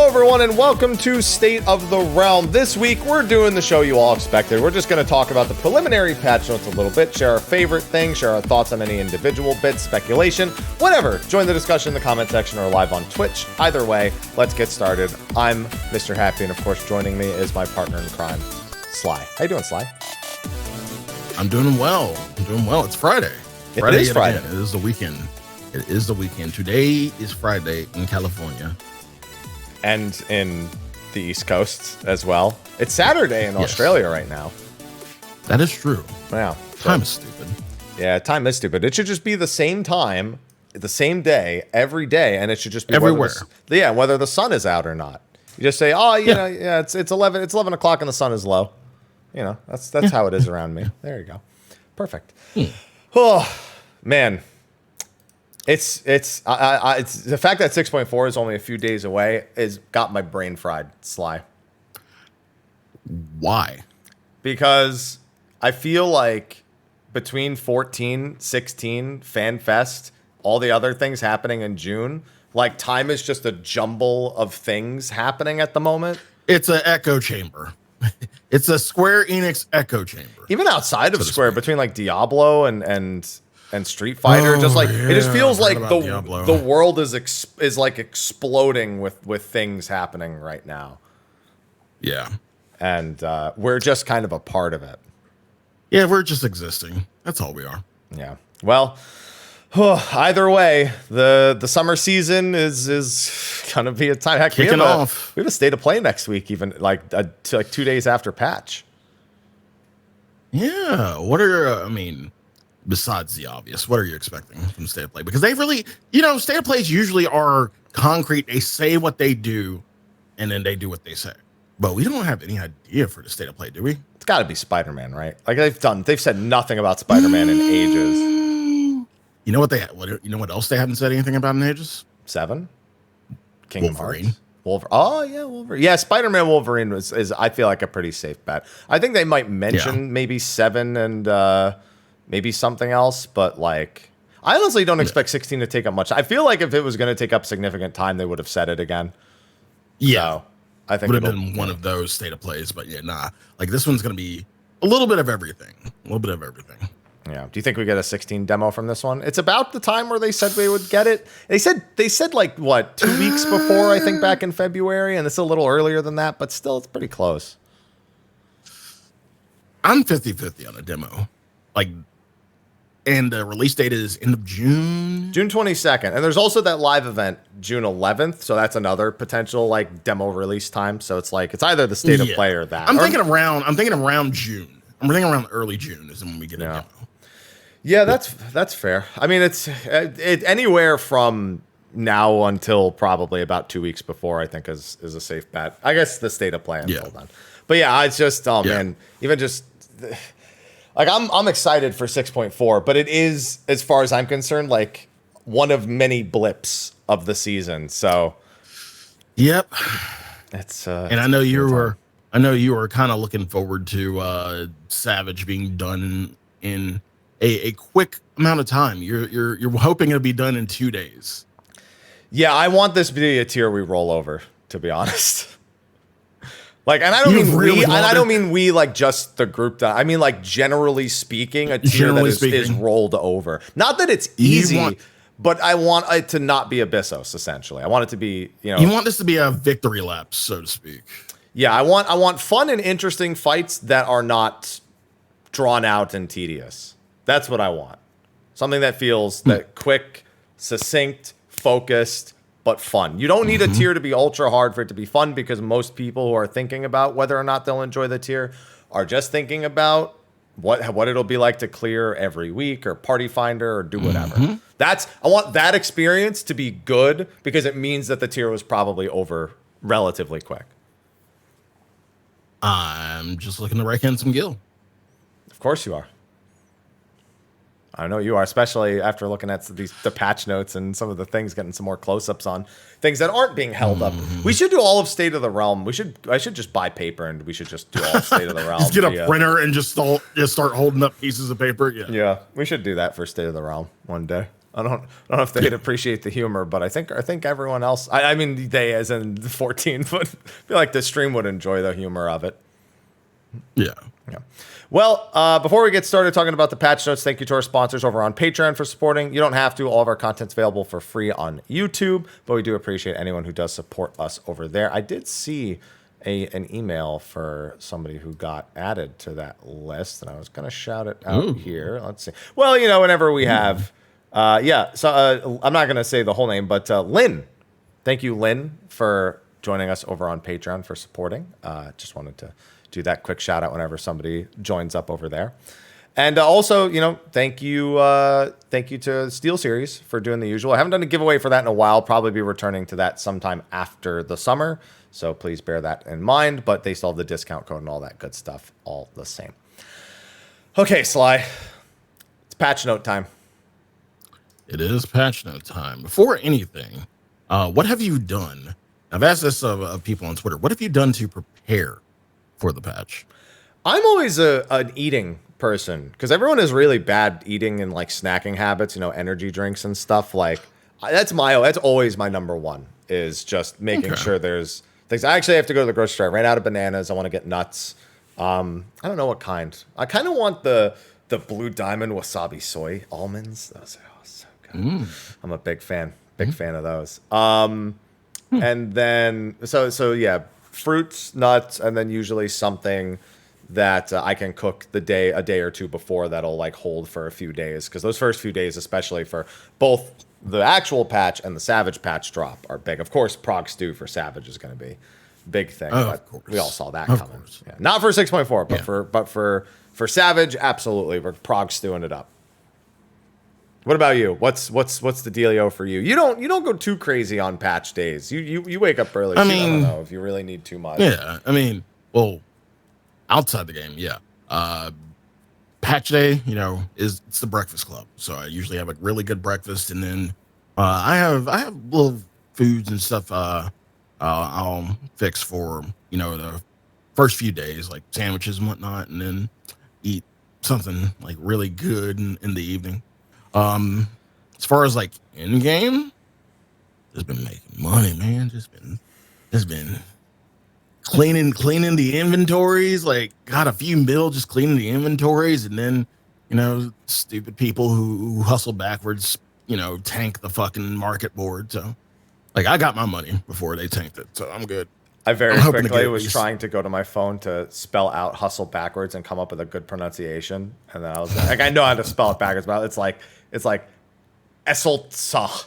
everyone, and welcome to State of the Realm. This week, we're doing the show you all expected. We're just going to talk about the preliminary patch notes a little bit, share our favorite things, share our thoughts on any individual bits, speculation, whatever. Join the discussion in the comment section or live on Twitch. Either way, let's get started. I'm Mr. Happy, and of course, joining me is my partner in crime, Sly. How you doing, Sly? I'm doing well. It's Friday. It is Friday. Again. It is the weekend. Today is Friday in California. And in the East Coast as well. It's Saturday in Australia right now. That is true. Wow. Time is stupid. Yeah, time is stupid. It should just be the same time, the same day, every day, and it should just be everywhere. Whether the sun is out or not. You just say, oh, you know, it's 11 o'clock and the sun is low. You know, that's how it is around me. There you go. Perfect. Oh, man. It's the fact that 6.4 is only a few days away has got my brain fried, Sly. Why? Because I feel like between 14, 16, FanFest, all the other things happening in June, like time is just a jumble of things happening at the moment. It's an echo chamber. It's a Square Enix echo chamber. Even outside of Square, between like Diablo and Street Fighter, it just feels like the world is like exploding with things happening right now. Yeah, and we're just kind of a part of it. Yeah, we're just existing. That's all we are. Yeah. Well, either way, the summer season is gonna be a time. Heck, kicking off. We have a state of play next week, even like 2 days after patch. Yeah. What are besides the obvious, what are you expecting from State of Play? Because they really, State of Plays usually are concrete. They say what they do, and then they do what they say. But we don't have any idea for the State of Play, do we? It's got to be Spider-Man, right? Like they've said nothing about Spider-Man in ages. You know what else they haven't said anything about in ages? 7? Kingdom Wolverine. Hearts. Oh yeah, Wolverine. Yeah, Spider-Man Wolverine is I feel like a pretty safe bet. I think they might mention maybe 7 and maybe something else, but like I honestly don't expect 16 to take up much. I feel like if it was going to take up significant time, they would have said it again. Yeah, so I think would have been one of those State of Plays, but like this one's going to be a little bit of everything. Yeah. Do you think we get a 16 demo from this one? It's about the time where they said we would get it. They said like what, 2 weeks before, I think back in February, and it's a little earlier than that, but still it's pretty close. I'm 50-50 on a demo. And the release date is end of June. June 22nd. And there's also that live event June 11th, so that's another potential like demo release time. So it's either the State of Play or that. I'm thinking around June. I'm thinking around early June is when we get a demo. Yeah, that's fair. I mean, it's anywhere from now until probably about 2 weeks before, I think is a safe bet. I guess the State of Play until then. But yeah, it's just man, even just like I'm excited for 6.4, but it is, as far as I'm concerned, like one of many blips of the season. So yep. It's and I know you were kind of looking forward to Savage being done in a quick amount of time. You're hoping it'll be done in 2 days. Yeah, I want this to be a tier we roll over, to be honest. Like, and I don't mean we like just the group that I mean like generally speaking, a tier that is rolled over. Not that it's easy, but I want it to not be Abyssos, essentially. I want it to be, You want this to be a victory lap, so to speak. Yeah, I want fun and interesting fights that are not drawn out and tedious. That's what I want. Something that feels that quick, succinct, focused, but fun. You don't need a tier to be ultra hard for it to be fun, because most people who are thinking about whether or not they'll enjoy the tier are just thinking about what it'll be like to clear every week or Party Finder or do whatever. I want that experience to be good, because it means that the tier was probably over relatively quick. I'm just looking to rake in some gil. Of course you are. I know you are, especially after looking at the patch notes and some of the things, getting some more close-ups on things that aren't being held up. We should do all of State of the Realm. I should just buy paper, and we should just do all of State of the Realm. Just get a printer and just start holding up pieces of paper. Yeah, we should do that for State of the Realm one day. I don't know if they'd appreciate the humor, but I think everyone else. I mean, they as in the 14, but I feel like the stream would enjoy the humor of it. Yeah. Yeah. Well, before we get started talking about the patch notes, thank you to our sponsors over on Patreon for supporting. You don't have to. All of our content's available for free on YouTube, but we do appreciate anyone who does support us over there. I did see an email for somebody who got added to that list, and I was going to shout it out here. Let's see. Well, whenever we have, so I'm not going to say the whole name, but Lynn. Thank you, Lynn, for joining us over on Patreon for supporting. Just wanted to do that quick shout out whenever somebody joins up over there. And also, thank you to SteelSeries for doing the usual. I haven't done a giveaway for that in a while. Probably be returning to that sometime after the summer. So please bear that in mind. But they still have the discount code and all that good stuff all the same. Okay, Sly. It's patch note time. It is patch note time. Before anything, what have you done? I've asked this of people on Twitter. What have you done to prepare for the patch? I'm always an eating person because everyone has really bad eating and like snacking habits, energy drinks and stuff. Like that's always my number one is just making sure there's things. I actually have to go to the grocery store. I ran out of bananas. I want to get nuts. I don't know what kind. I kind of want the Blue Diamond wasabi soy almonds. Those are so good. I'm a big fan of those. And then so yeah, fruits, nuts, and then usually something that I can cook a day or two before that'll like hold for a few days. Because those first few days, especially for both the actual patch and the Savage patch drop, are big. Of course, Prog Stew for Savage is going to be a big thing. But we all saw that coming. Yeah. Not for 6.4, but for Savage, absolutely. We're Prog Stewing it up. What about you? What's the dealio for you? You don't go too crazy on patch days. You wake up early. I don't know if you really need too much. Yeah, well, outside the game, yeah. Patch day, it's the breakfast club. So I usually have a really good breakfast, and then I have little foods and stuff I'll fix for the first few days, like sandwiches and whatnot, and then eat something like really good in the evening. As far as like in game, just been making money, man. Just been cleaning the inventories. Like got a few mil just cleaning the inventories, and then stupid people who hustle backwards, tank the fucking market board. So like I got my money before they tanked it, so I'm good. I very quickly was trying to go to my phone to spell out hustle backwards and come up with a good pronunciation, and then I was like I know how to spell it backwards, but it's like Essoltsa.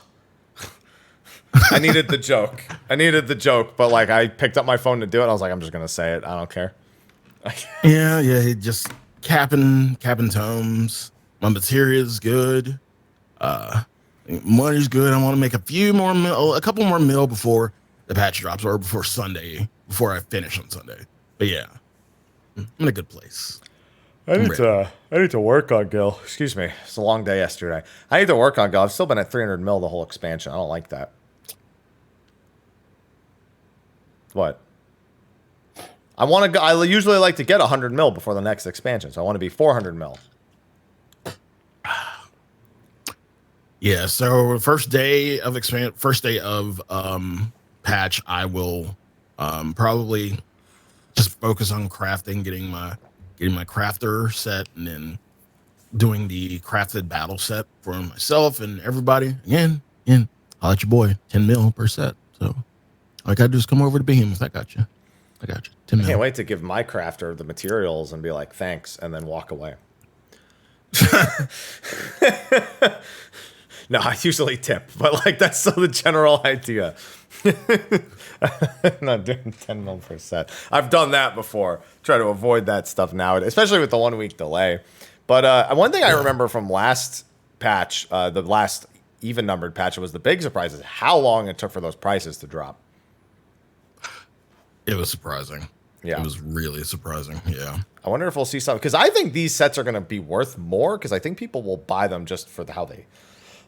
I needed the joke, but like I picked up my phone to do it. I was like, I'm just gonna say it. I don't care. yeah, just capping tomes. My material is good. Money's good. I want to make a couple more mil before the patch drops or before Sunday, before I finish on Sunday. But yeah, I'm in a good place. I need to work on Gil. Excuse me. It's a long day yesterday. I need to work on Gil. I've still been at 300 mil the whole expansion. I don't like that. What? I usually like to get 100 mil before the next expansion, so I want to be 400 mil. Yeah, so first day of patch, I will probably just focus on crafting, getting my crafter set, and then doing the crafted battle set for myself and everybody. Again, I'll let your boy 10 mil per set. So all I gotta do is come over to Behemoth. I got you. 10 mil. I can't wait to give my crafter the materials and be like, thanks, and then walk away. No, I usually tip, but like that's still the general idea. I'm not doing 10 mil per set. I've done that before. Try to avoid that stuff nowadays, especially with the 1 week delay. But one thing I remember from last patch, the last even numbered patch, was the big surprise is how long it took for those prices to drop. It was surprising. Yeah. It was really surprising. Yeah. I wonder if we'll see something, because I think these sets are going to be worth more, because I think people will buy them just for how they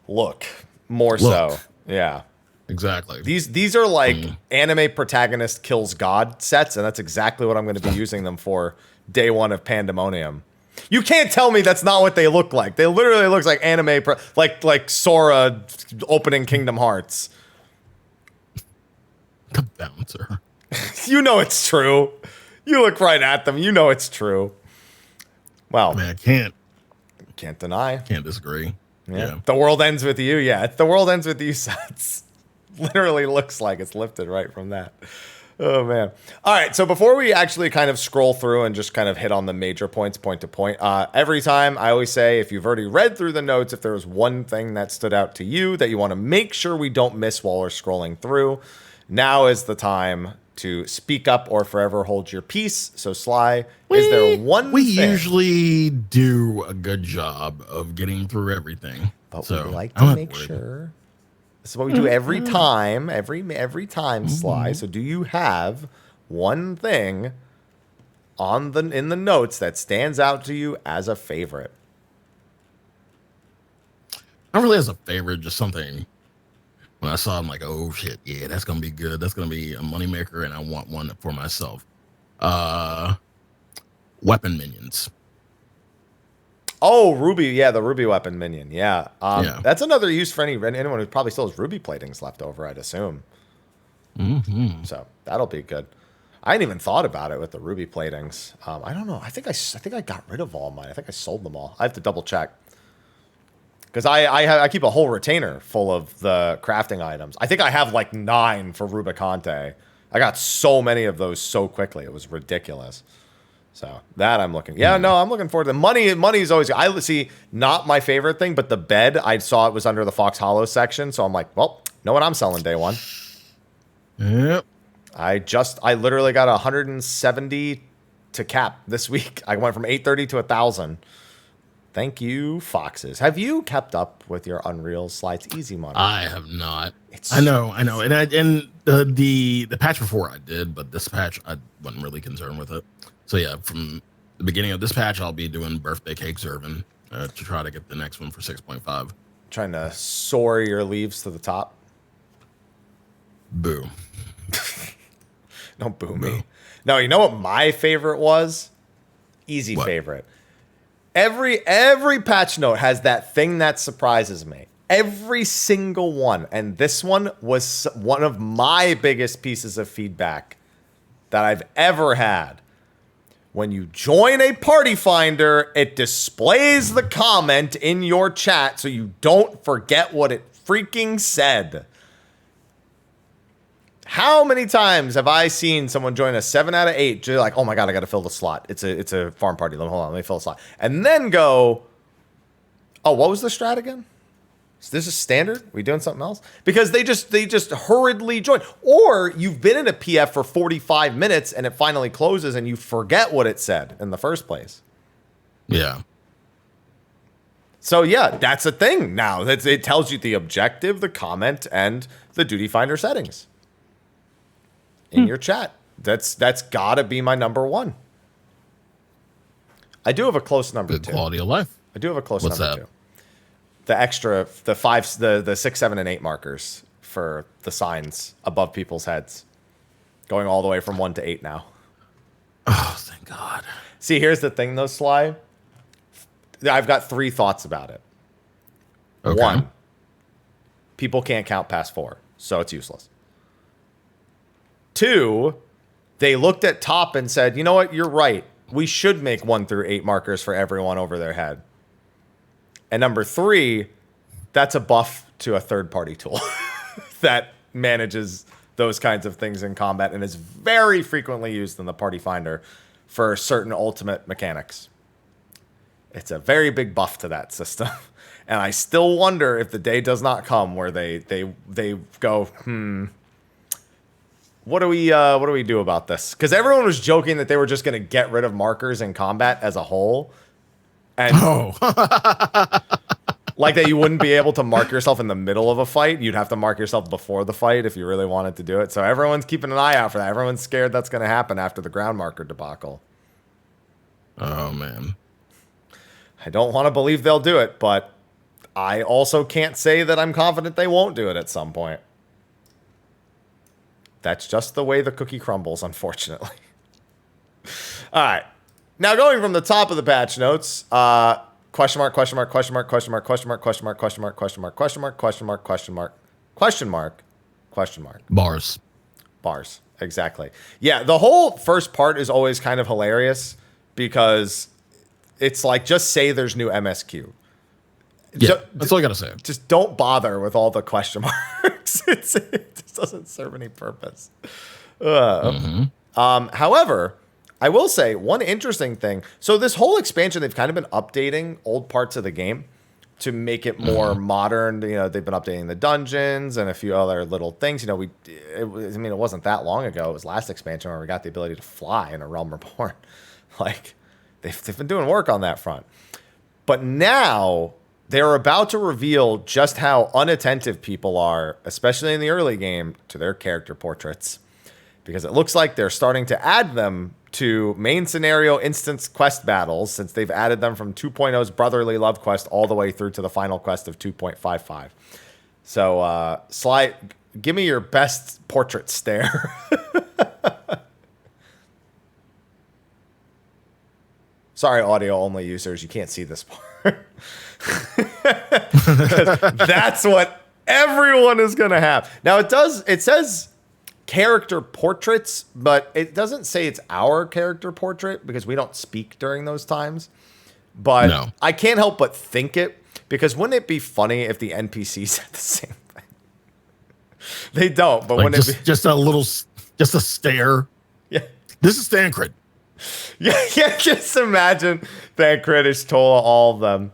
look more so. Yeah. Exactly. These are like anime protagonist kills God sets, and that's exactly what I'm going to be using them for day one of Pandemonium. You can't tell me that's not what they look like. They literally look like anime, like Sora opening Kingdom Hearts. The bouncer. You know it's true. You look right at them. You know it's true. Well, I mean, I can't deny. Can't disagree. Yeah. The world ends with you. Yeah, the world ends with you. It's literally looks like it's lifted right from that. Oh, man. All right. So before we actually kind of scroll through and just kind of hit on the major points, point to point, every time I always say, if you've already read through the notes, if there was one thing that stood out to you that you want to make sure we don't miss while we're scrolling through, now is the time to speak up or forever hold your peace. So, Sly, is there one We thing? usually do a good job of getting through everything. But so we like I'm to not make worried. sure. This is what we do every time, every time, Sly. So do you have one thing in the notes that stands out to you as a favorite? Not really as a favorite, just something. When I saw it, I'm like, oh shit, yeah, that's gonna be good. That's gonna be a moneymaker, and I want one for myself. Weapon minions. Oh, Ruby. Yeah, the Ruby weapon minion. Yeah. Yeah. That's another use for anyone who probably still has Ruby platings left over, I'd assume. Mm-hmm. So that'll be good. I hadn't even thought about it with the Ruby platings. I don't know. I think I got rid of all mine. I think I sold them all. I have to double check. Because I keep a whole retainer full of the crafting items. I think I have like 9 for Rubicante. I got so many of those so quickly. It was ridiculous. So that I'm looking. Yeah, no, I'm looking forward to money. Money is always. I see not my favorite thing, but the bed. I saw it was under the Fox Hollow section, so I'm like, well, know what I'm selling day one. Yep. I literally got 170 to cap this week. I went from 830 to 1,000. Thank you, Foxes. Have you kept up with your Unreal Slides Easy money? I have not. I know, and the patch before I did, but this patch I wasn't really concerned with it. So yeah, from the beginning of this patch, I'll be doing birthday cake serving to try to get the next one for 6.5. Trying to soar your leaves to the top. Boo. Don't boo me. No, you know what my favorite was? Easy What? favorite. Every patch note has that thing that surprises me. Every single one. And this one was one of my biggest pieces of feedback that I've ever had. When you join a party finder, it displays the comment in your chat so you don't forget what it freaking said. How many times have I seen someone join a 7 out of 8? Just like, oh my god, I got to fill the slot. It's a farm party. Hold on, let me fill the slot, and then go. Oh, what was the strat again? Is this a standard? Are we doing something else? Because they just hurriedly join. Or you've been in a PF for 45 minutes and it finally closes and you forget what it said in the first place. Yeah. So yeah, that's a thing now. It tells you the objective, the comment, and the duty finder settings in your chat. That's gotta be my number one. I do have a close number Good two. quality of life. I do have a close What's number that? two. The extra, the 6, 7, and 8 markers for the signs above people's heads, going all the way from 1 to 8 now. Oh, thank God. See, here's the thing, though, Sly. I've got 3 thoughts about it. Okay. 1, people can't count past 4, so it's useless. 2, they looked at top and said, you know what, you're right. We should make 1 through 8 markers for everyone over their head. And number 3, that's a buff to a third-party tool that manages those kinds of things in combat and is very frequently used in the party finder for certain ultimate mechanics. It's a very big buff to that system. And I still wonder if the day does not come where they go, what do we do about this? Because everyone was joking that they were just going to get rid of markers in combat as a whole. And like that you wouldn't be able to mark yourself in the middle of a fight. You'd have to mark yourself before the fight if you really wanted to do it. So everyone's keeping an eye out for that. Everyone's scared that's going to happen after the ground marker debacle. Oh, man. I don't want to believe they'll do it, but I also can't say that I'm confident they won't do it at some point. That's just the way the cookie crumbles, unfortunately. All right. Now going from the top of the patch notes, question mark, question mark, question mark, question mark, question mark, question mark, question mark, question mark, question mark, question mark, question mark, question mark, question mark. Bars. Exactly. Yeah, the whole first part is always kind of hilarious because it's like, just say there's new MSQ. Yeah, that's all I gotta say. Just don't bother with all the question marks. It just doesn't serve any purpose. However, I will say one interesting thing. So this whole expansion, they've kind of been updating old parts of the game to make it more modern. You know, they've been updating the dungeons and a few other little things. You know, it wasn't that long ago. It was last expansion where we got the ability to fly in A Realm Reborn. Like, they've been doing work on that front. But now they're about to reveal just how unattentive people are, especially in the early game, to their character portraits. Because it looks like they're starting to add them to main scenario instance quest battles, since they've added them from 2.0's Brotherly Love quest all the way through to the final quest of 2.55. So, Sly, give me your best portrait stare. Sorry, audio-only users, you can't see this part. That's what everyone is going to have. Now, it says character portraits, but it doesn't say it's our character portrait because we don't speak during those times. But no. I can't help but think it, because wouldn't it be funny if the NPCs said the same thing? They don't, but like wouldn't it be just a stare? Yeah. This is Thancred. Yeah, just imagine Thancred is told all of them.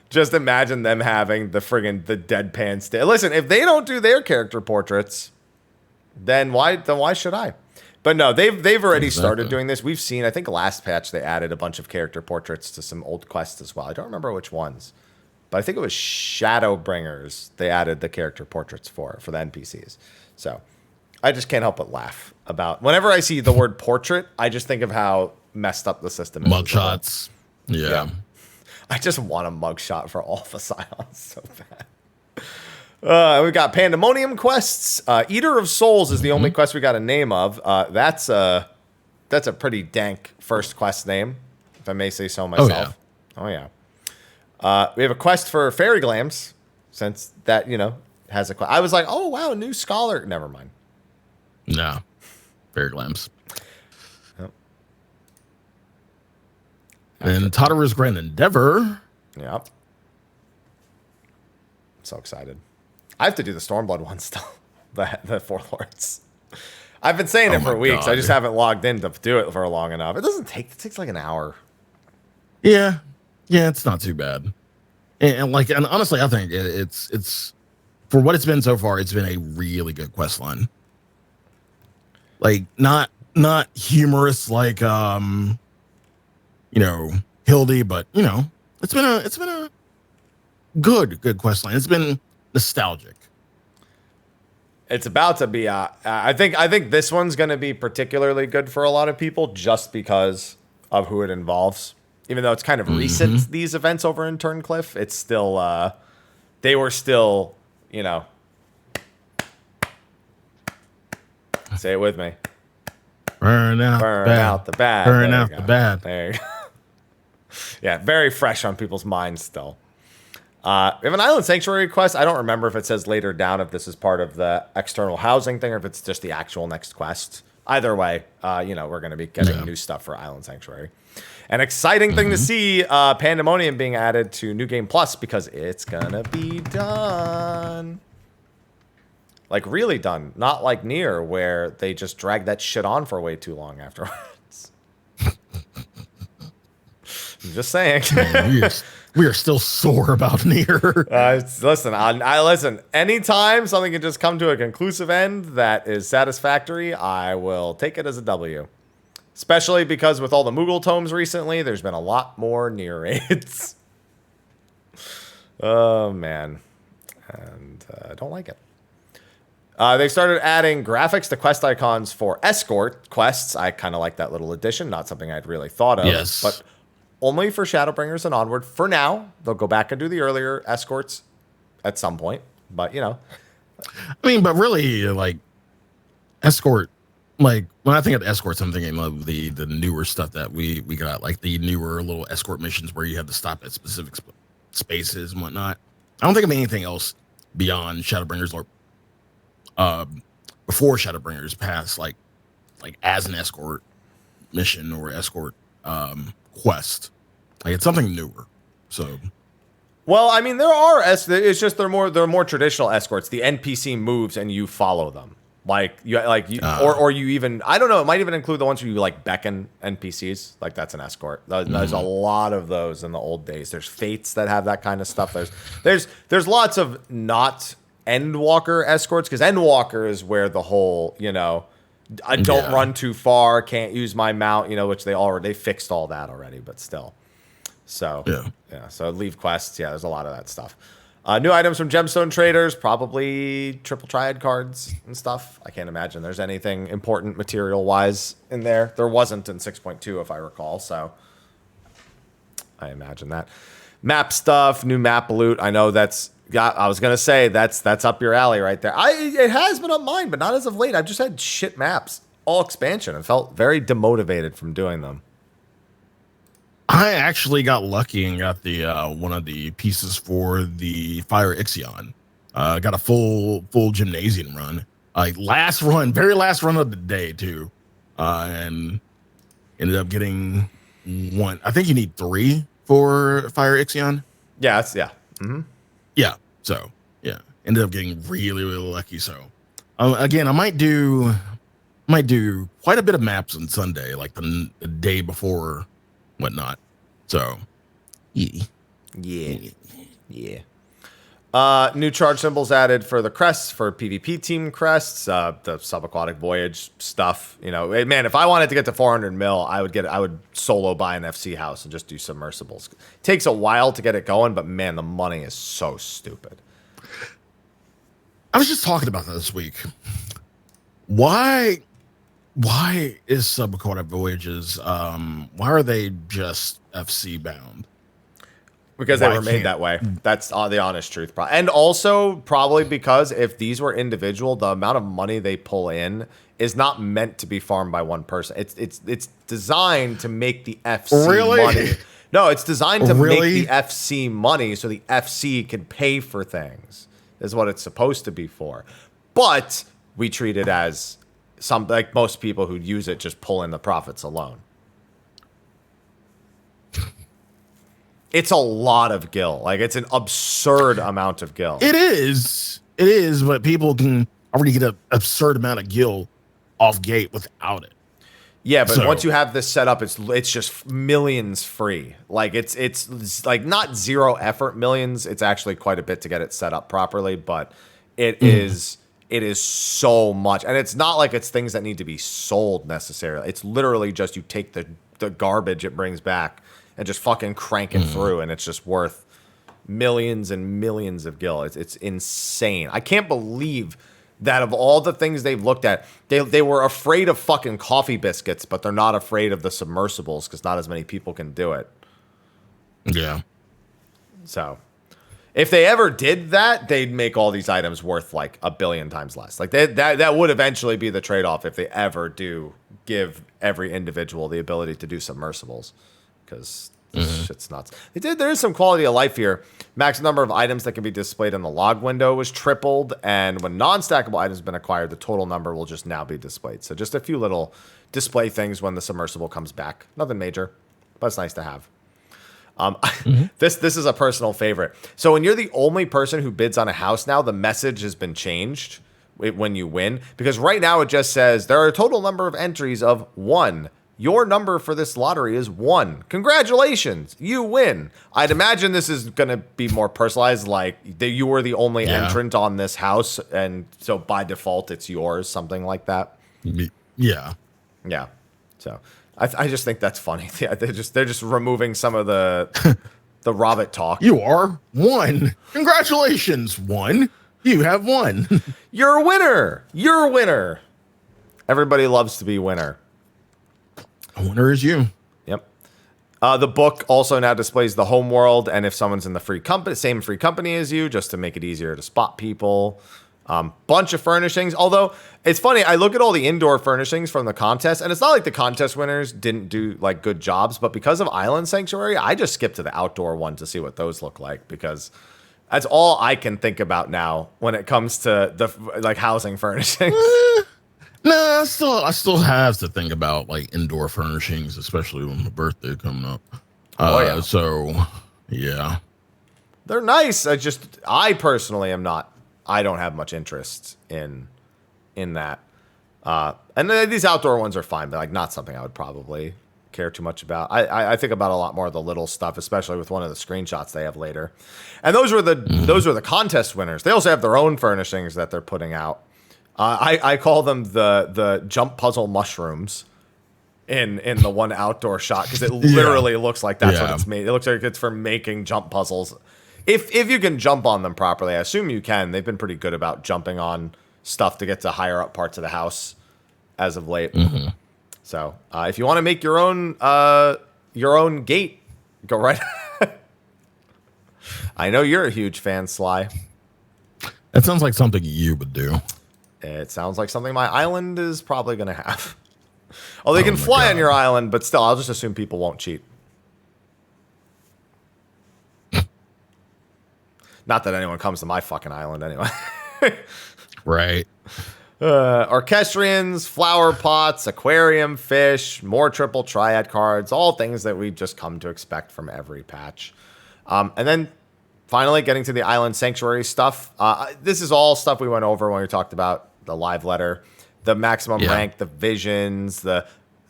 Just imagine them having the deadpan stare. Listen, if they don't do their character portraits, then why should I? But no, they've already started doing this. We've seen, I think last patch they added a bunch of character portraits to some old quests as well. I don't remember which ones, but I think it was Shadowbringers they added the character portraits for the NPCs. So I just can't help but laugh about whenever I see the word portrait, I just think of how messed up the system is. Mugshots. Yeah. I just want a mugshot for all the Scions so bad. We've got Pandemonium quests. Eater of Souls is the only quest we got a name of. That's a pretty dank first quest name, if I may say so myself. Oh yeah. We have a quest for Fairy Glams, since that, has a quest. I was like, oh wow, new scholar. Never mind. No. Fairy Glams. Yep. And Totterer's Grand Endeavor. Yep. So excited. I have to do the Stormblood one still. The Four Lords. I've been saying it for weeks. I just haven't logged in to do it for long enough. It takes like an hour. Yeah. Yeah, it's not too bad. And honestly, I think it's for what it's been so far, it's been a really good quest line. Like not humorous like Hildy, but it's been a good quest line. It's been nostalgic. It's about to be. I think this one's going to be particularly good for a lot of people just because of who it involves. Even though it's kind of recent, these events over in Turncliffe, it's still. They were still, Say it with me. Burn out the bad. Burn out the bad. There you go. Yeah, very fresh on people's minds still. We have an Island Sanctuary quest. I don't remember if it says later down if this is part of the external housing thing or if it's just the actual next quest. Either way, we're going to be getting new stuff for Island Sanctuary. An exciting thing to see Pandemonium being added to New Game Plus because it's going to be done. Like, really done. Not like Nier, where they just drag that shit on for way too long afterwards. I'm just saying. We are still sore about Nier. Listen, listen. Anytime something can just come to a conclusive end that is satisfactory, I will take it as a W. Especially because with all the Moogle tomes recently, there's been a lot more Nier raids. Oh, man. And I don't like it. They started adding graphics to quest icons for escort quests. I kind of like that little addition. Not something I'd really thought of. Yes. But only for Shadowbringers and onward. For now, they'll go back and do the earlier escorts at some point. But, I mean, but really, like, escort like when I think of escorts, I'm thinking of the newer stuff that we got, like the newer little escort missions where you have to stop at specific spaces and whatnot. I don't think of anything else beyond Shadowbringers or before Shadowbringers pass, like as an escort mission or escort quest. Like it's something newer. So well, I mean, there are it's just they're more traditional escorts. The NPC moves and you follow them. Or you even, I don't know, it might even include the ones where you like beckon NPCs. Like that's an escort. There's a lot of those in the old days. There's fates that have that kind of stuff. There's lots of not Endwalker escorts, because Endwalker is where the whole, I don't run too far, can't use my mount, which they fixed all that already, but still. So so leave quests. Yeah, there's a lot of that stuff. New items from Gemstone Traders, probably triple triad cards and stuff. I can't imagine there's anything important material-wise in there. There wasn't in 6.2, if I recall, so I imagine that. Map stuff, new map loot. I know I was going to say, that's up your alley right there. It has been up mine, but not as of late. I've just had shit maps, all expansion, and felt very demotivated from doing them. I actually got lucky and got the one of the pieces for the Fire Ixion. Got a full gymnasium run. Very last run of the day too, and ended up getting one. I think you need 3 for Fire Ixion. Yeah, mm-hmm. Yeah. So yeah, ended up getting really lucky. So again, I might do quite a bit of maps on Sunday, like the day before. Whatnot. So, yeah. New charge symbols added for the crests, for PvP team crests, the subaquatic voyage stuff. Man, if I wanted to get to 400 mil, I would solo buy an FC house and just do submersibles. It takes a while to get it going, but man, the money is so stupid. I was just talking about that this week. Why is subaquatic voyages, why are they just FC bound? Because they were made that way. That's the honest truth. And also probably because if these were individual, the amount of money they pull in is not meant to be farmed by one person. It's designed to make the FC money. No, it's designed to make the FC money so the FC can pay for things. Is what it's supposed to be for. But we treat it as like most people who use it just pull in the profits alone. It's a lot of gil. Like it's an absurd amount of gil. It is, but people can already get an absurd amount of gil off gate without it. Yeah, but once you have this set up, it's just millions free. Like it's like not zero effort millions. It's actually quite a bit to get it set up properly, but it is so much. And it's not like it's things that need to be sold necessarily. It's literally just you take the garbage it brings back and just fucking crank it through, and it's just worth millions and millions of gil. It's insane. I can't believe that of all the things they've looked at, they were afraid of fucking coffee biscuits, but they're not afraid of the submersibles because not as many people can do it. Yeah. So if they ever did that, they'd make all these items worth like 1 billion times less. Like that would eventually be the trade-off if they ever do give every individual the ability to do submersibles, because shit's nuts. There is some quality of life here. Max number of items that can be displayed in the log window was tripled, and when non-stackable items have been acquired, the total number will just now be displayed. So just a few little display things when the submersible comes back. Nothing major, but it's nice to have. This is a personal favorite. So when you're the only person who bids on a house now, the message has been changed when you win, because right now it just says there are a total number of entries of 1. Your number for this lottery is 1. Congratulations, you win. I'd imagine this is going to be more personalized, like you were the only entrant on this house, and so by default it's yours, something like that. Yeah. So I just think that's funny. Yeah, they're just removing some of the Robert talk. You are 1. Congratulations, 1. You have won. You're a winner. You're a winner. Everybody loves to be winner. A winner is you. Yep. The book also now displays the home world, and if someone's in the same free company as you, just to make it easier to spot people. Bunch of furnishings. Although it's funny, I look at all the indoor furnishings from the contest, and it's not like the contest winners didn't do like good jobs, but because of Island Sanctuary, I just skipped to the outdoor one to see what those look like, because that's all I can think about now when it comes to the like housing furnishings. No, I still have to think about like indoor furnishings, especially when my birthday coming up. Yeah. So yeah, They're nice. I personally am not. I don't have much interest in that. And then these outdoor ones are fine, but like not something I would probably care too much about. I think about a lot more of the little stuff, especially with one of the screenshots they have later. And those were the contest winners. They also have their own furnishings that they're putting out. I call them the jump puzzle mushrooms in the one outdoor shot, because it literally looks like that's what it's made. It looks like it's for making jump puzzles. If you can jump on them properly, I assume you can. They've been pretty good about jumping on stuff to get to higher up parts of the house as of late. Mm-hmm. So if you want to make your own gate, go right. I know you're a huge fan, Sly. That sounds like something you would do. It sounds like something my island is probably going to have. Oh, they can fly on your island, but still, I'll just assume people won't cheat. Not that anyone comes to my fucking island anyway. Right. Orchestrions, flower pots, aquarium fish, more triple triad cards, all things that we've just come to expect from every patch. And then finally getting to the Island Sanctuary stuff. This is all stuff we went over when we talked about the live letter, the maximum rank, the visions, the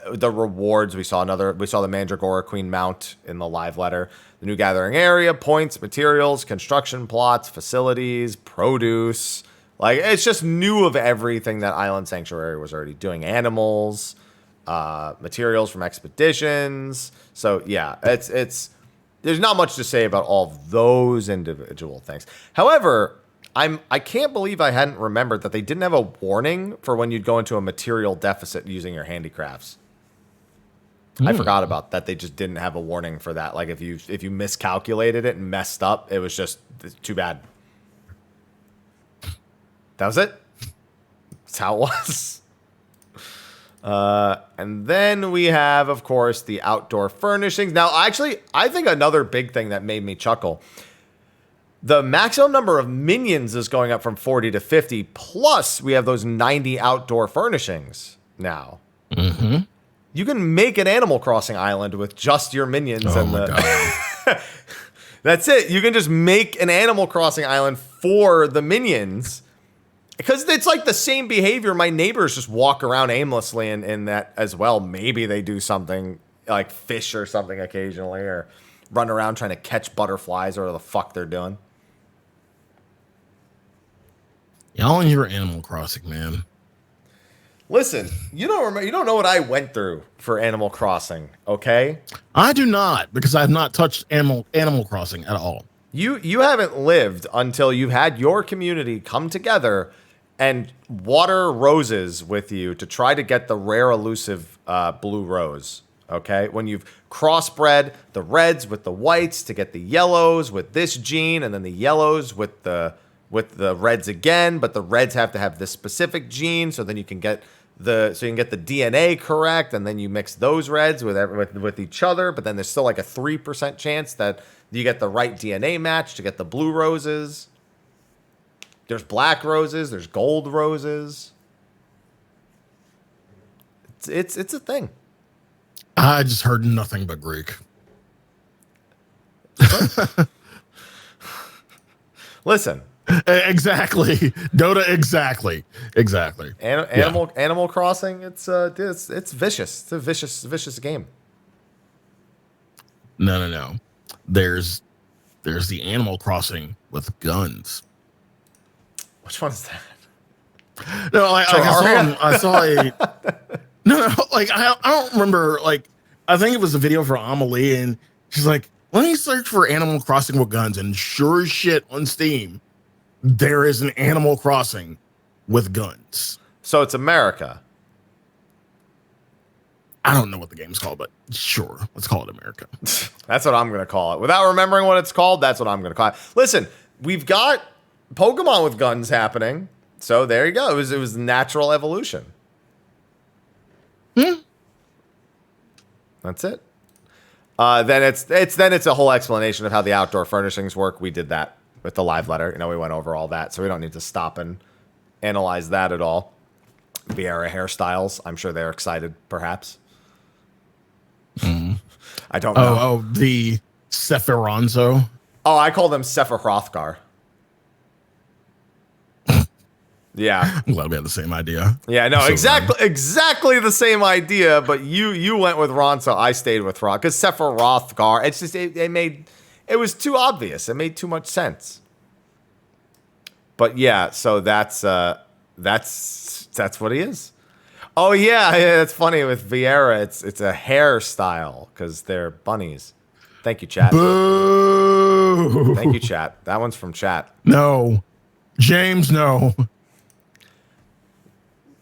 rewards. We saw the Mandragora Queen mount in the live letter. The new gathering area, points, materials, construction plots, facilities, produce. Like, it's just new of everything that Island Sanctuary was already doing. Animals, materials from expeditions. So yeah, it's there's not much to say about all of those individual things. However, I can't believe I hadn't remembered that they didn't have a warning for when you'd go into a material deficit using your handicrafts. I forgot about that. They just didn't have a warning for that. Like if you miscalculated it and messed up, it was just too bad. That was it. That's how it was. And then we have, of course, the outdoor furnishings. Now, actually, I think another big thing that made me chuckle, the maximum number of minions is going up from 40 to 50. Plus, we have those 90 outdoor furnishings now. Mm-hmm. You can make an Animal Crossing island with just your minions. God. That's it. You can just make an Animal Crossing island for the minions. Because it's like the same behavior. My neighbors just walk around aimlessly in that as well. Maybe they do something like fish or something occasionally, or run around trying to catch butterflies or whatever the fuck they're doing. Y'all in your Animal Crossing, man. Listen, you don't know what I went through for Animal Crossing, okay? I do not, because I have not touched Animal Crossing at all. You haven't lived until you've had your community come together and water roses with you to try to get the rare elusive blue rose, okay? When you've crossbred the reds with the whites to get the yellows with this gene, and then the yellows with the reds again, but the reds have to have this specific gene, so then you can get the DNA correct, and then you mix those reds with each other, but then there's still like a 3% chance that you get the right DNA match to get the blue roses. There's black roses, there's gold roses. It's a thing. I just heard nothing but Greek. Listen. Exactly. Dota, exactly. Animal Crossing, it's vicious. It's a vicious game. No. There's the Animal Crossing with guns. Which one is that? No, I saw a no, like I don't remember. Like I think it was a video for Amelie, and she's like, "Let me search for Animal Crossing with guns," and sure as shit on Steam, there is an Animal Crossing with guns. So it's America. I don't know what the game's called, but sure, let's call it America. That's what I'm going to call it. Without remembering what it's called, that's what I'm going to call it. Listen, we've got Pokemon with guns happening. So there you go. It was natural evolution. That's it. Then it's a whole explanation of how the outdoor furnishings work. We did that with the live letter. We went over all that, so we don't need to stop and analyze that at all. Vieira hairstyles. I'm sure they're excited, perhaps. I don't know. Oh, the Sephironzo. Oh, I call them Sephirothgar. Yeah. I'm glad we had the same idea. Yeah, no, exactly the same idea, but you went with Ron, so I stayed with Ron. Because Sephirothgar, it's just it was too obvious. It made too much sense. But yeah, so that's what he is. Oh yeah, it's funny with Vieira. It's a hairstyle because they're bunnies. Thank you, chat. Boo! Thank you, chat. That one's from chat. No, James, no.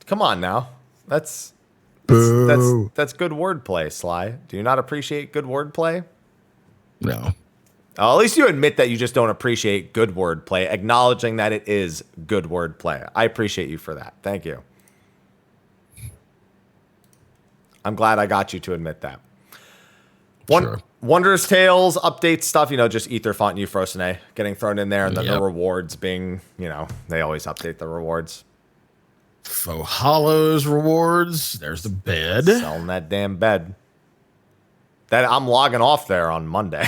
Come on now. That's good wordplay, Sly. Do you not appreciate good wordplay? No. At least you admit that you just don't appreciate good wordplay, acknowledging that it is good wordplay. I appreciate you for that. Thank you. I'm glad I got you to admit that. Sure. Wondrous Tales update stuff, just Ether Font and Euphrosyne getting thrown in there, and then the rewards being, they always update the rewards. Faux Hollows rewards. There's the bed. Selling that damn bed. That I'm logging off there on Monday.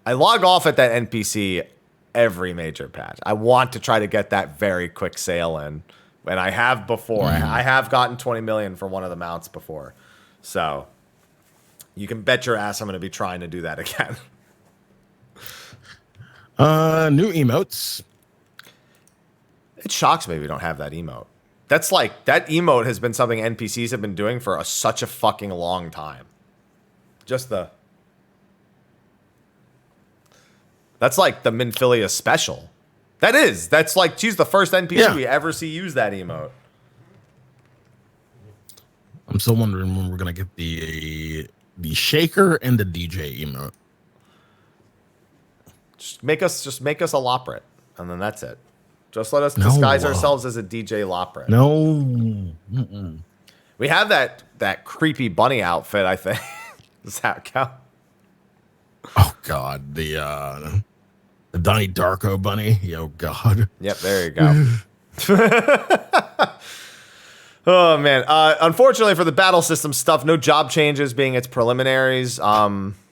I log off at that NPC every major patch. I want to try to get that very quick sale in. And I have before. I have gotten 20 million for one of the mounts before. So you can bet your ass I'm going to be trying to do that again. New emotes. It shocks me we don't have that emote. That's like, that emote has been something NPCs have been doing for such a fucking long time. That's like the Minfilia special. That's like, she's the first NPC we ever see use that emote. I'm still wondering when we're going to get the shaker and the DJ emote. Just make us a Loprit, and then that's it. Just let us disguise ourselves as a DJ Loprit. No. We have that creepy bunny outfit, I think. Does that count? Oh God, the Donnie Darko bunny. Oh God. Yep, there you go. Oh man. Unfortunately for the battle system stuff, no job changes being its preliminaries.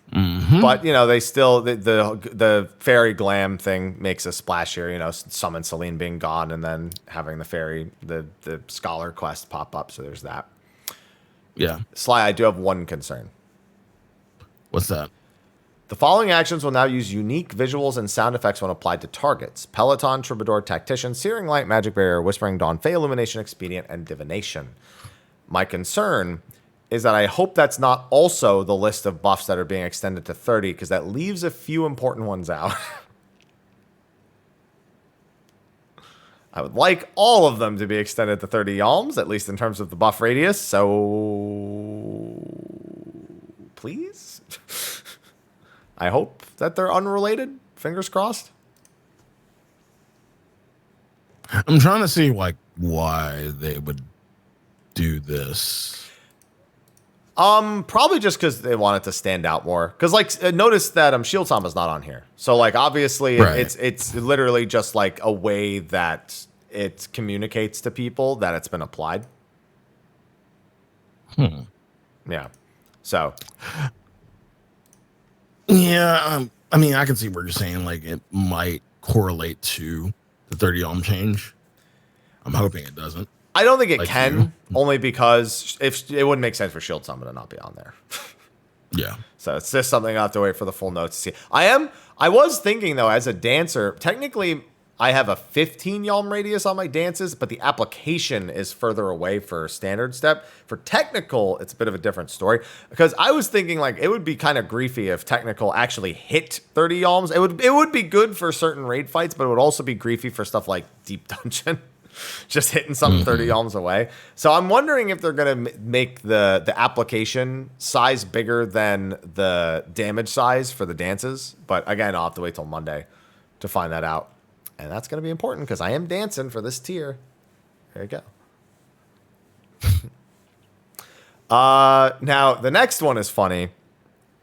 But they still the fairy glam thing makes a splash here. Summon Celine being gone, and then having the fairy the scholar quest pop up. So there's that. Yeah. Sly, I do have one concern. What's that? The following actions will now use unique visuals and sound effects when applied to targets: Peloton, Troubadour, Tactician, Searing Light, Magic Barrier, Whispering Dawn, Fey Illumination, Expedient, and Divination. My concern is that I hope that's not also the list of buffs that are being extended to 30, because that leaves a few important ones out. I would like all of them to be extended to 30 yalms, at least in terms of the buff radius, so please? I hope that they're unrelated. Fingers crossed. I'm trying to see why they would do this. Probably just because they want it to stand out more. Because notice that Shield Samba is not on here, so obviously it's literally just a way that it communicates to people that it's been applied. Yeah. So. Yeah, I mean, I can see what you're saying. It might correlate to the 30 ohm change. I'm hoping it doesn't. I don't think it can, only because if it wouldn't make sense for Shield Summon to not be on there. Yeah. So it's just something I have to wait for the full notes to see. I was thinking though, as a dancer, technically I have a 15 yalm radius on my dances, but the application is further away for standard step. For technical, it's a bit of a different story, because I was thinking it would be kind of griefy if technical actually hit 30 yalms. It would be good for certain raid fights, but it would also be griefy for stuff like Deep Dungeon. Just hitting something 30 yalms away. So I'm wondering if they're going to make the application size bigger than the damage size for the dances. But again, I'll have to wait till Monday to find that out. And that's going to be important because I am dancing for this tier. There you go. Now, the next one is funny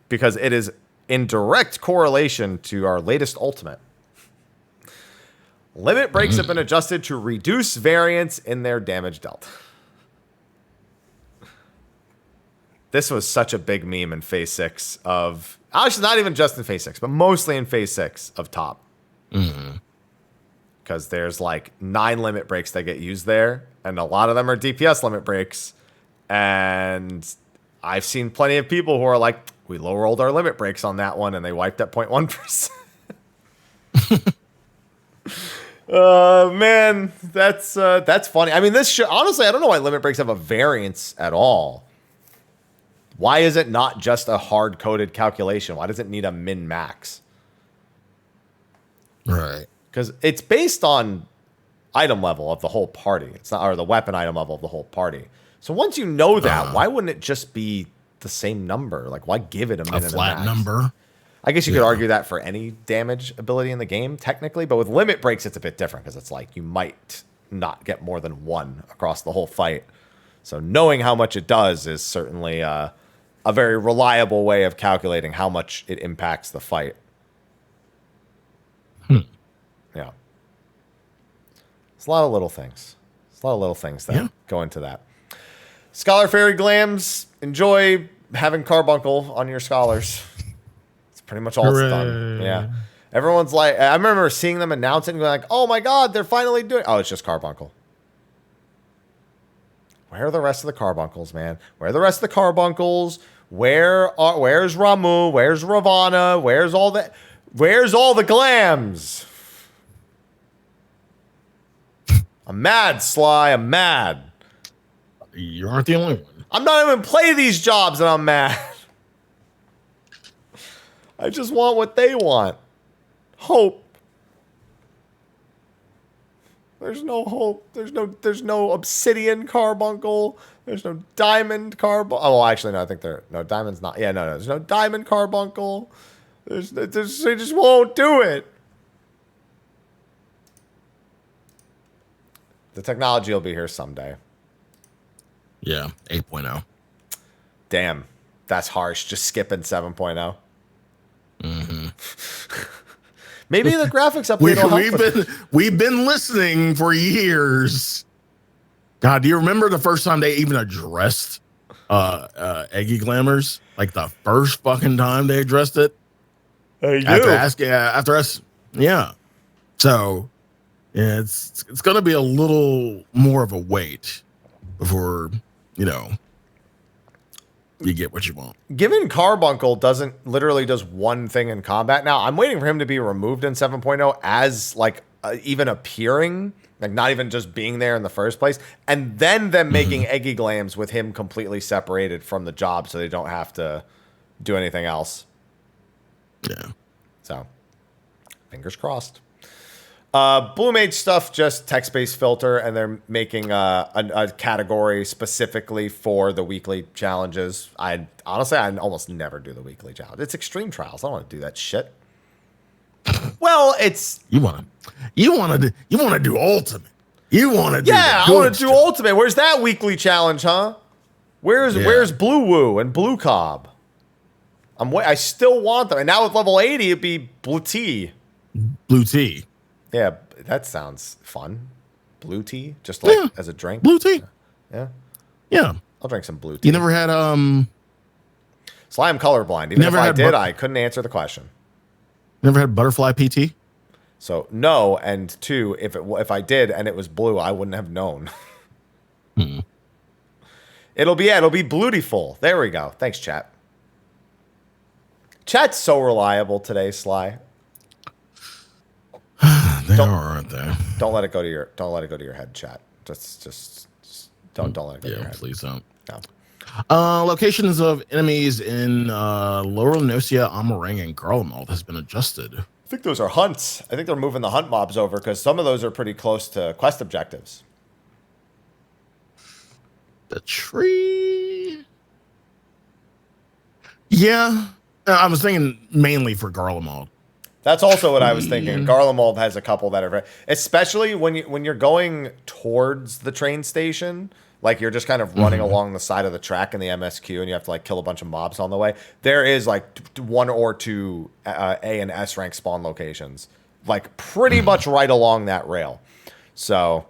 because it is in direct correlation to our latest ultimate. Limit breaks have been adjusted to reduce variance in their damage dealt. This was such a big meme in Phase 6 of... Actually, not even just in Phase 6, but mostly in Phase 6 of top. Because there's like 9 limit breaks that get used there, and a lot of them are DPS limit breaks. And I've seen plenty of people who are like, we low rolled our limit breaks on that one, and they wiped at 0.1%. Man, that's funny. I mean, this should, honestly, I don't know why limit breaks have a variance at all. Why is it not just a hard-coded calculation? Why does it need a min-max? Right. Because it's based on item level of the whole party. It's not, or the weapon item level of the whole party. So once you know that, why wouldn't it just be the same number? Like, why give it a min and a flat max? number? I guess you could argue that for any damage ability in the game, technically. But with limit breaks, it's a bit different because it's like you might not get more than 1 across the whole fight. So knowing how much it does is certainly a very reliable way of calculating how much it impacts the fight. Yeah. It's a lot of little things. It's a lot of little things that go into that. Scholar Fairy Glams, enjoy having Carbuncle on your scholars. It's pretty much all it's done. Yeah. Everyone's like, I remember seeing them announce it and going like, oh my God, they're finally doing it. Oh, it's just Carbuncle. Where are the rest of the Carbuncles, man? Where are the rest of the Carbuncles? Where's Ramu? Where's Ravana? Where's all the Glams? I'm mad, Sly. I'm mad. You aren't the only one. I'm not even playing these jobs and I'm mad. I just want what they want. Hope. There's no hope. There's no obsidian carbuncle. There's no diamond carbuncle. Oh, well, actually, no, I think diamond's not. Yeah, no, there's no diamond carbuncle. They just won't do it. The technology will be here someday. Yeah, 8.0. Damn, that's harsh. Just skipping 7.0. Maybe the graphics update will help. We've been listening for years. God, do you remember the first time they even addressed Eggy Glamours? Like the first fucking time they addressed it? After us. Yeah. So, yeah, it's going to be a little more of a wait before, you get what you want. Given Carbuncle does one thing in combat now, I'm waiting for him to be removed in 7.0 as like even appearing, like not even just being there in the first place, and then them making Eggy Glams with him completely separated from the job so they don't have to do anything else. Yeah. So, fingers crossed. Blue Mage stuff, just text-based filter, and they're making a category specifically for the weekly challenges. I almost never do the weekly challenge. It's extreme trials. I don't want to do that shit. Well, it's you want to do ultimate. You want to do I want to do ultimate. Where's that weekly challenge, huh? Where's Blue Woo and Blue Cobb? I still want them. And now with level 80, it'd be Blue Tea. Blue Tea. Yeah, that sounds fun. Blue tea, just like as a drink. Blue tea. Yeah. Yeah. I'll drink some blue tea. You never had Sly, I'm colorblind. Even if I did, I couldn't answer the question. Never had butterfly PT? So no, and 2, if I did and it was blue, I wouldn't have known. It'll be Bluetiful. There we go. Thanks, chat. Chat's so reliable today, Sly. They aren't they? Don't let it go to your head, chat. Just don't let it go to your head. Please don't. No. Locations of enemies in Lower Nocia, Amarang, and Garlemald has been adjusted. I think those are hunts. I think they're moving the hunt mobs over because some of those are pretty close to quest objectives. The tree. Yeah. I was thinking mainly for Garlemald. That's also what I was thinking. Garlemald has a couple that are especially when you're going towards the train station, like you're just kind of running along the side of the track in the MSQ, and you have to like kill a bunch of mobs on the way. There is like one or two A and S rank spawn locations, like pretty much right along that rail. So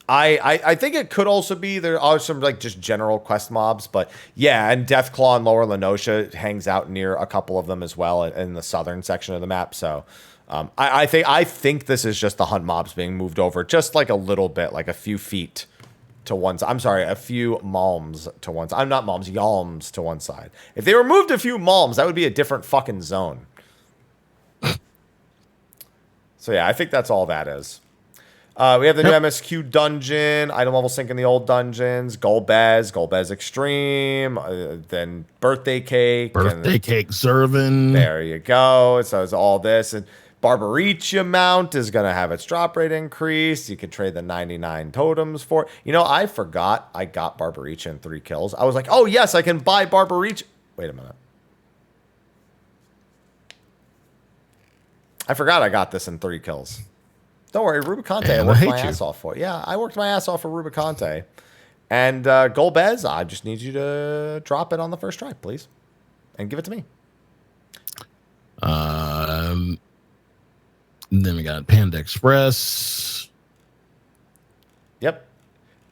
I think it could also be there are some like just general quest mobs, but yeah, and Deathclaw and Lower Lenosha hangs out near a couple of them as well in the southern section of the map. So I think this is just the hunt mobs being moved over just like a little bit, like a few feet to one side. I'm sorry, a few malms to one side. I'm not malms, yalms to one side. If they removed a few malms, that would be a different fucking zone. So yeah, I think that's all that is. We have the new MSQ dungeon, item level sync in the old dungeons, Golbez Extreme, then Birthday Cake. Cake, Zervin. There you go. So it's all this. And Barbaricia mount is going to have its drop rate increased. You can trade the 99 totems for it. You know, I forgot I got Barbaricia in 3 kills. I was like, oh, yes, I can buy Barbaricia. Wait a minute. I forgot I got this in 3 kills. Don't worry, Rubicante, I worked my ass off for. Yeah, I worked my ass off for Rubicante. And Golbez, I just need you to drop it on the first try, please. And give it to me. Then we got Panda Express. Yep.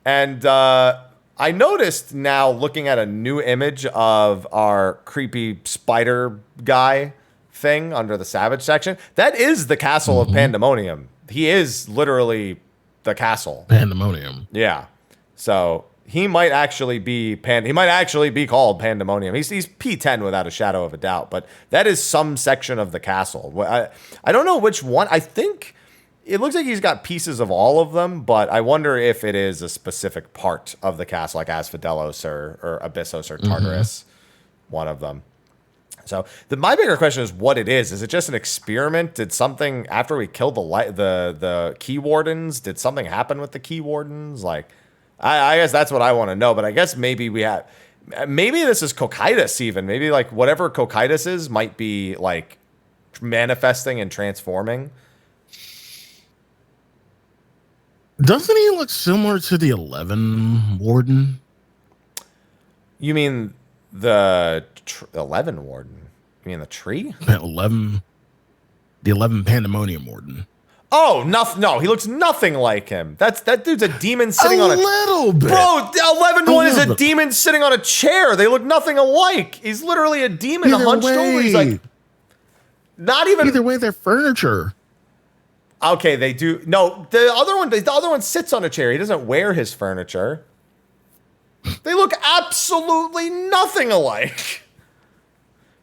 And I noticed now, looking at a new image of our creepy spider guy thing under the Savage section, that is the castle of Pandemonium. He is literally the castle. Pandemonium. Yeah. So he might actually be called Pandemonium. He's P10 without a shadow of a doubt, but that is some section of the castle. I don't know which one. I think it looks like he's got pieces of all of them, but I wonder if it is a specific part of the castle, like Asphodelos or Abyssos or Tartarus, one of them. So my bigger question is what it is. Is it just an experiment? Did something after we killed the key wardens? Did something happen with the key wardens? Like, I guess that's what I want to know. But I guess maybe this is Cocytus even. Maybe like whatever Cocytus is might be like manifesting and transforming. Doesn't he look similar to the 11 warden? You mean the 11 warden? You mean the tree? The 11 Pandemonium warden. Oh, no, he looks nothing like him. That dude's a demon sitting on a little bit. Bro, the 11 one is a demon sitting on a chair. They look nothing alike. He's literally a demon hunched over. He's like not even. Either way, they're furniture. Okay, they do. No, the other one sits on a chair. He doesn't wear his furniture. They look absolutely nothing alike.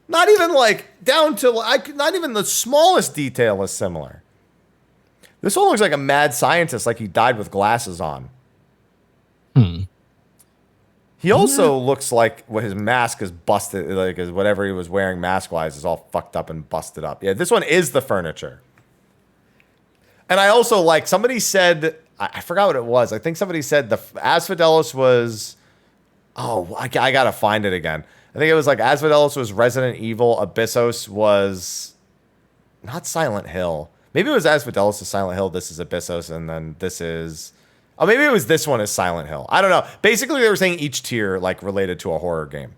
Not even like down to not even the smallest detail is similar. This one looks like a mad scientist, like he died with glasses on. He also looks like his mask is busted, like whatever he was wearing mask-wise is all fucked up and busted up. Yeah, this one is the furniture. And I also like, somebody said, I forgot what it was. I think somebody said the Asphodelos was, I gotta find it again. I think it was like Asphodelos was Resident Evil, Abyssos was not Silent Hill. Maybe it was Asphodelos is Silent Hill, this is Abyssos, and then this is... Oh, maybe it was this one is Silent Hill. I don't know. Basically, they were saying each tier, like, related to a horror game.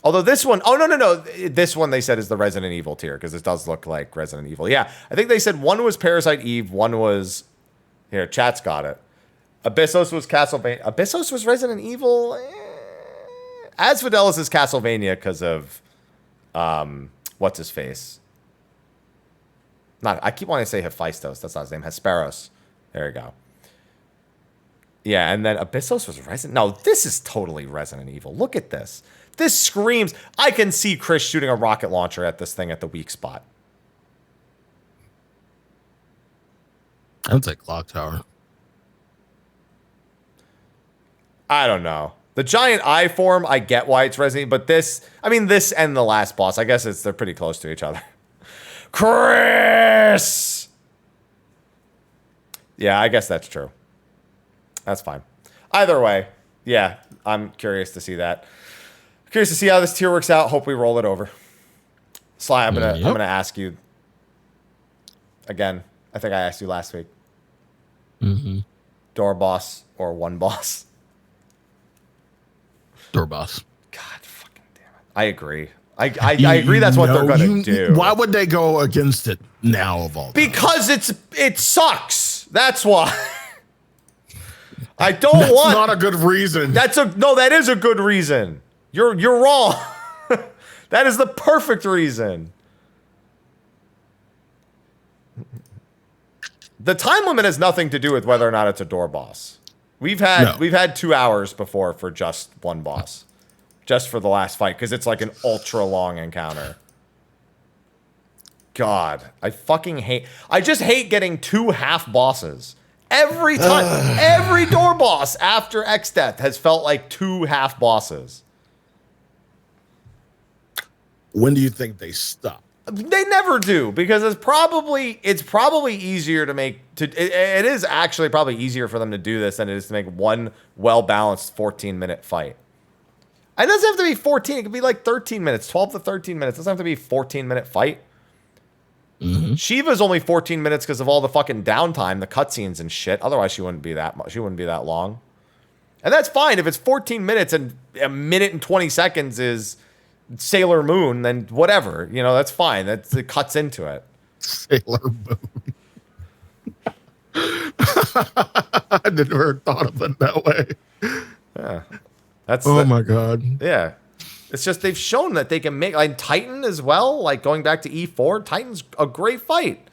Although this one... Oh, no. This one, they said, is the Resident Evil tier, because it does look like Resident Evil. Yeah, I think they said one was Parasite Eve, one was... Here, chat's got it. Abyssos was Castlevania. Abyssos was Resident Evil... Asphodelos is Castlevania because of... what's his face? I keep wanting to say Hephaestus. That's not his name. Hesperos. There you go. Yeah, and then Abyssos was Resident... No, this is totally Resident Evil. Look at this. This screams... I can see Chris shooting a rocket launcher at this thing at the weak spot. I would say Clock Tower. I don't know. The giant eye form, I get why it's Resident Evil, but this... I mean, this and the last boss, I guess they're pretty close to each other. Chris! Yeah, I guess that's true. That's fine. Either way, yeah, I'm curious to see that. Curious to see how this tier works out. Hope we roll it over. Sly, I'm gonna ask you Again, I think I asked you last week. Mm-hmm. Door boss or one boss? Door boss. God fucking damn it. I agree. I agree that's what they're going to do. Why would they go against it now of all time? Because it sucks. That's why. I don't That's want. not a good reason. That is a good reason. You're wrong. That is the perfect reason. The time limit has nothing to do with whether or not it's a door boss. We've had 2 hours before for just one boss. Just for the last fight, because it's like an ultra long encounter. God, I just hate getting 2 half bosses. Every time, every door boss after X-Death has felt like 2 half bosses. When do you think they stop? They never do, because it's probably easier to make it is actually probably easier for them to do this than it is to make one well-balanced 14-minute fight. It doesn't have to be 14. It could be like 13 minutes, 12 to 13 minutes. It doesn't have to be a 14-minute fight. Mm-hmm. Shiva's only 14 minutes because of all the fucking downtime, the cutscenes and shit. Otherwise, she wouldn't be that much. She wouldn't be that long. And that's fine. If it's 14 minutes and a minute and 20 seconds is Sailor Moon, then whatever. You know, that's fine. It cuts into it. Sailor Moon. I never thought of it that way. Yeah. My God. Yeah. It's just they've shown that they can make like Titan as well, like going back to E4, Titan's a great fight.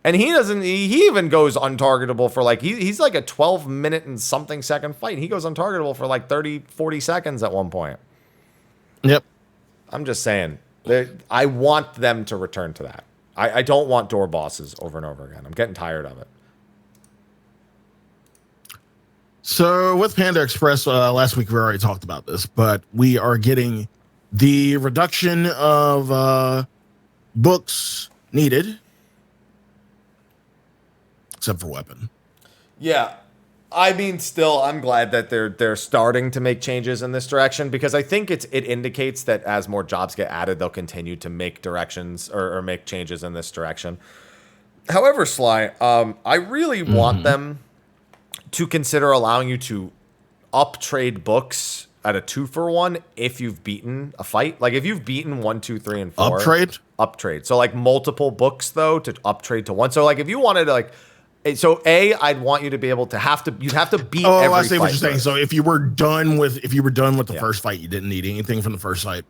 And he even goes untargetable for like he's like a 12-minute and something second fight. He goes untargetable for like 30, 40 seconds at one point. Yep. I'm just saying, I want them to return to that. I don't want door bosses over and over again. I'm getting tired of it. So with Panda Express, last week we already talked about this, but we are getting the reduction of books needed, except for weapon. Yeah. I mean, still, I'm glad that they're starting to make changes in this direction, because I think it indicates that as more jobs get added, they'll continue to make directions or make changes in this direction. However, Sly, I really want them to consider allowing you to up-trade books at a 2-for-1 if you've beaten a fight. Like, if you've beaten 1, 2, 3, and 4. Up-trade. So, like, multiple books, though, to up-trade to one. So, like, if you wanted to, like... So, I'd want you to be able to you'd have to beat every fight. Oh, I see what you're saying. So, if you were done with the first fight, you didn't need anything from the first fight.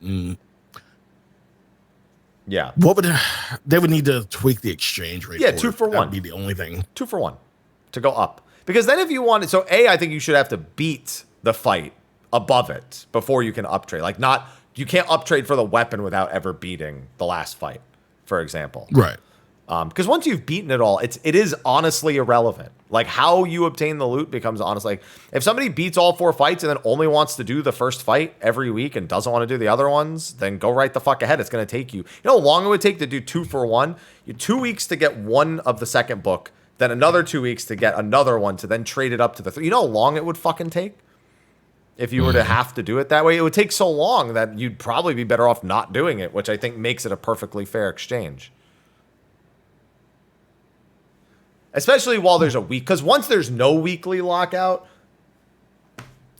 Yeah. They would need to tweak the exchange rate. Yeah, 2-for-1. That would be the only thing. 2-for-1 to go up. Because then if you wanted, I think you should have to beat the fight above it before you can uptrade. Like you can't uptrade for the weapon without ever beating the last fight, for example. Right. Because once you've beaten it all, it is honestly irrelevant. Like how you obtain the loot becomes honestly, like if somebody beats all 4 fights and then only wants to do the first fight every week and doesn't want to do the other ones, then go right the fuck ahead. It's going to take you know how long it would take to do 2-for-1? 2 weeks to get one of the second book, then another 2 weeks to get another one to then trade it up to the 3. You know how long it would fucking take? If you were to have to do it that way, it would take so long that you'd probably be better off not doing it, which I think makes it a perfectly fair exchange. Especially while there's a week, because once there's no weekly lockout,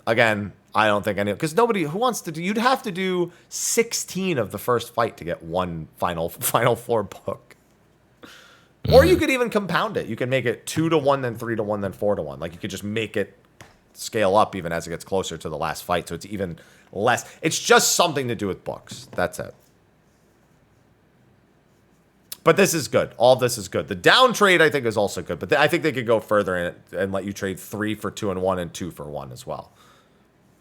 again, I don't think because nobody who wants to do, you'd have to do 16 of the first fight to get one final 4 book. Or you could even compound it. You can make it 2-to-1, then 3-to-1, then 4-to-1. Like you could just make it scale up even as it gets closer to the last fight. So it's even less. It's just something to do with books. That's it. But this is good. All of this is good. The down trade, I think, is also good. But I think they could go further in it and let you trade 3 for 2 and 1 and 2 for 1 as well.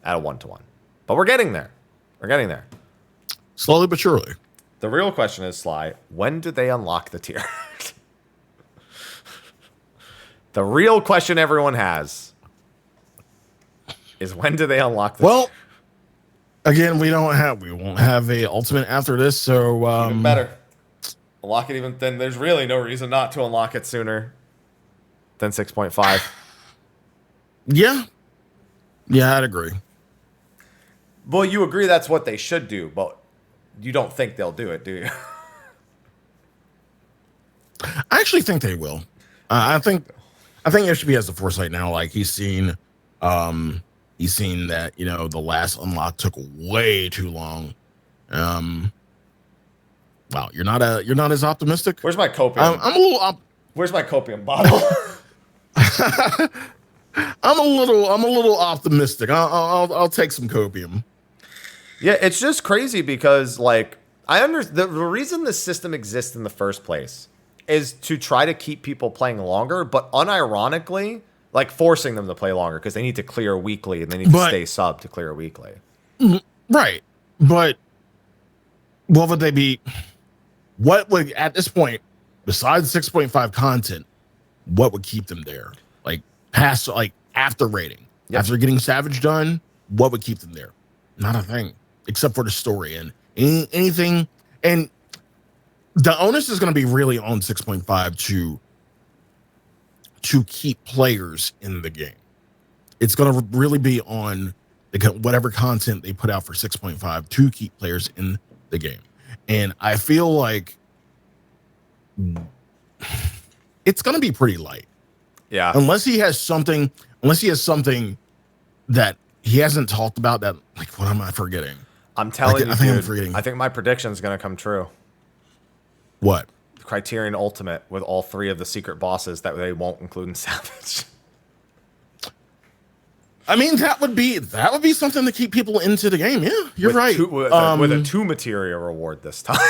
At a 1-to-1. But we're getting there. We're getting there. Slowly but surely. The real question is, Sly, when do they unlock the tier? The real question everyone has is when do they unlock the tier? Again, we won't have a ultimate after this, so even better. Unlock it then there's really no reason not to unlock it sooner than 6.5. Yeah, I'd agree. Well, you agree that's what they should do, but you don't think they'll do it, do you? I I actually think they will. I think HB has the foresight now. Like he's seen that the last unlock took way too long. Wow, you're not as optimistic. Where's my copium? I'm a little. Where's my copium bottle? I'm a little optimistic. I'll take some copium. Yeah, it's just crazy because like the reason this system exists in the first place is to try to keep people playing longer, but unironically, like forcing them to play longer because they need to clear weekly and they need to stay sub to clear weekly. Right, but what would they be? What would at this point, besides 6.5 content, what would keep them there? Like past, like after rating, after getting Savage done, what would keep them there? Not a thing, except for the story and anything. And the onus is going to be really on 6.5 to keep players in the game. It's going to really be on whatever content they put out for 6.5 to keep players in the game. And I feel like it's going to be pretty light. Yeah. Unless he has something that he hasn't talked about that, like, what am I forgetting? I'm telling you, I think dude, I'm forgetting. I think my prediction is going to come true. What? Criterion Ultimate with all 3 of the secret bosses that they won't include in Savage. I mean, that would be something to keep people into the game. Yeah, you're right. With a 2 materia reward this time.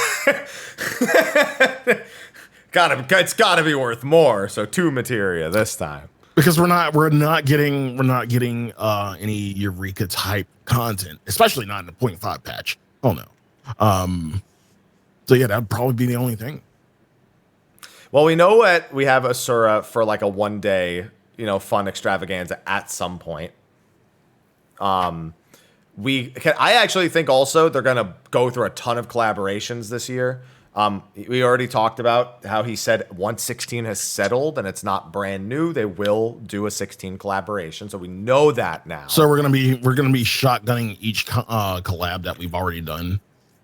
It's gotta be worth more. So 2 materia this time. Because we're not getting any Eureka type content, especially not in the 0.5 patch. Oh no. So yeah, that'd probably be the only thing. Well, we know what we have Asura for like a 1-day, fun extravaganza at some point. I actually think also they're gonna go through a ton of collaborations this year. We already talked about how he said once 16 has settled and it's not brand new, they will do a 16 collaboration. So we know that now. So we're gonna be shotgunning each collab that we've already done.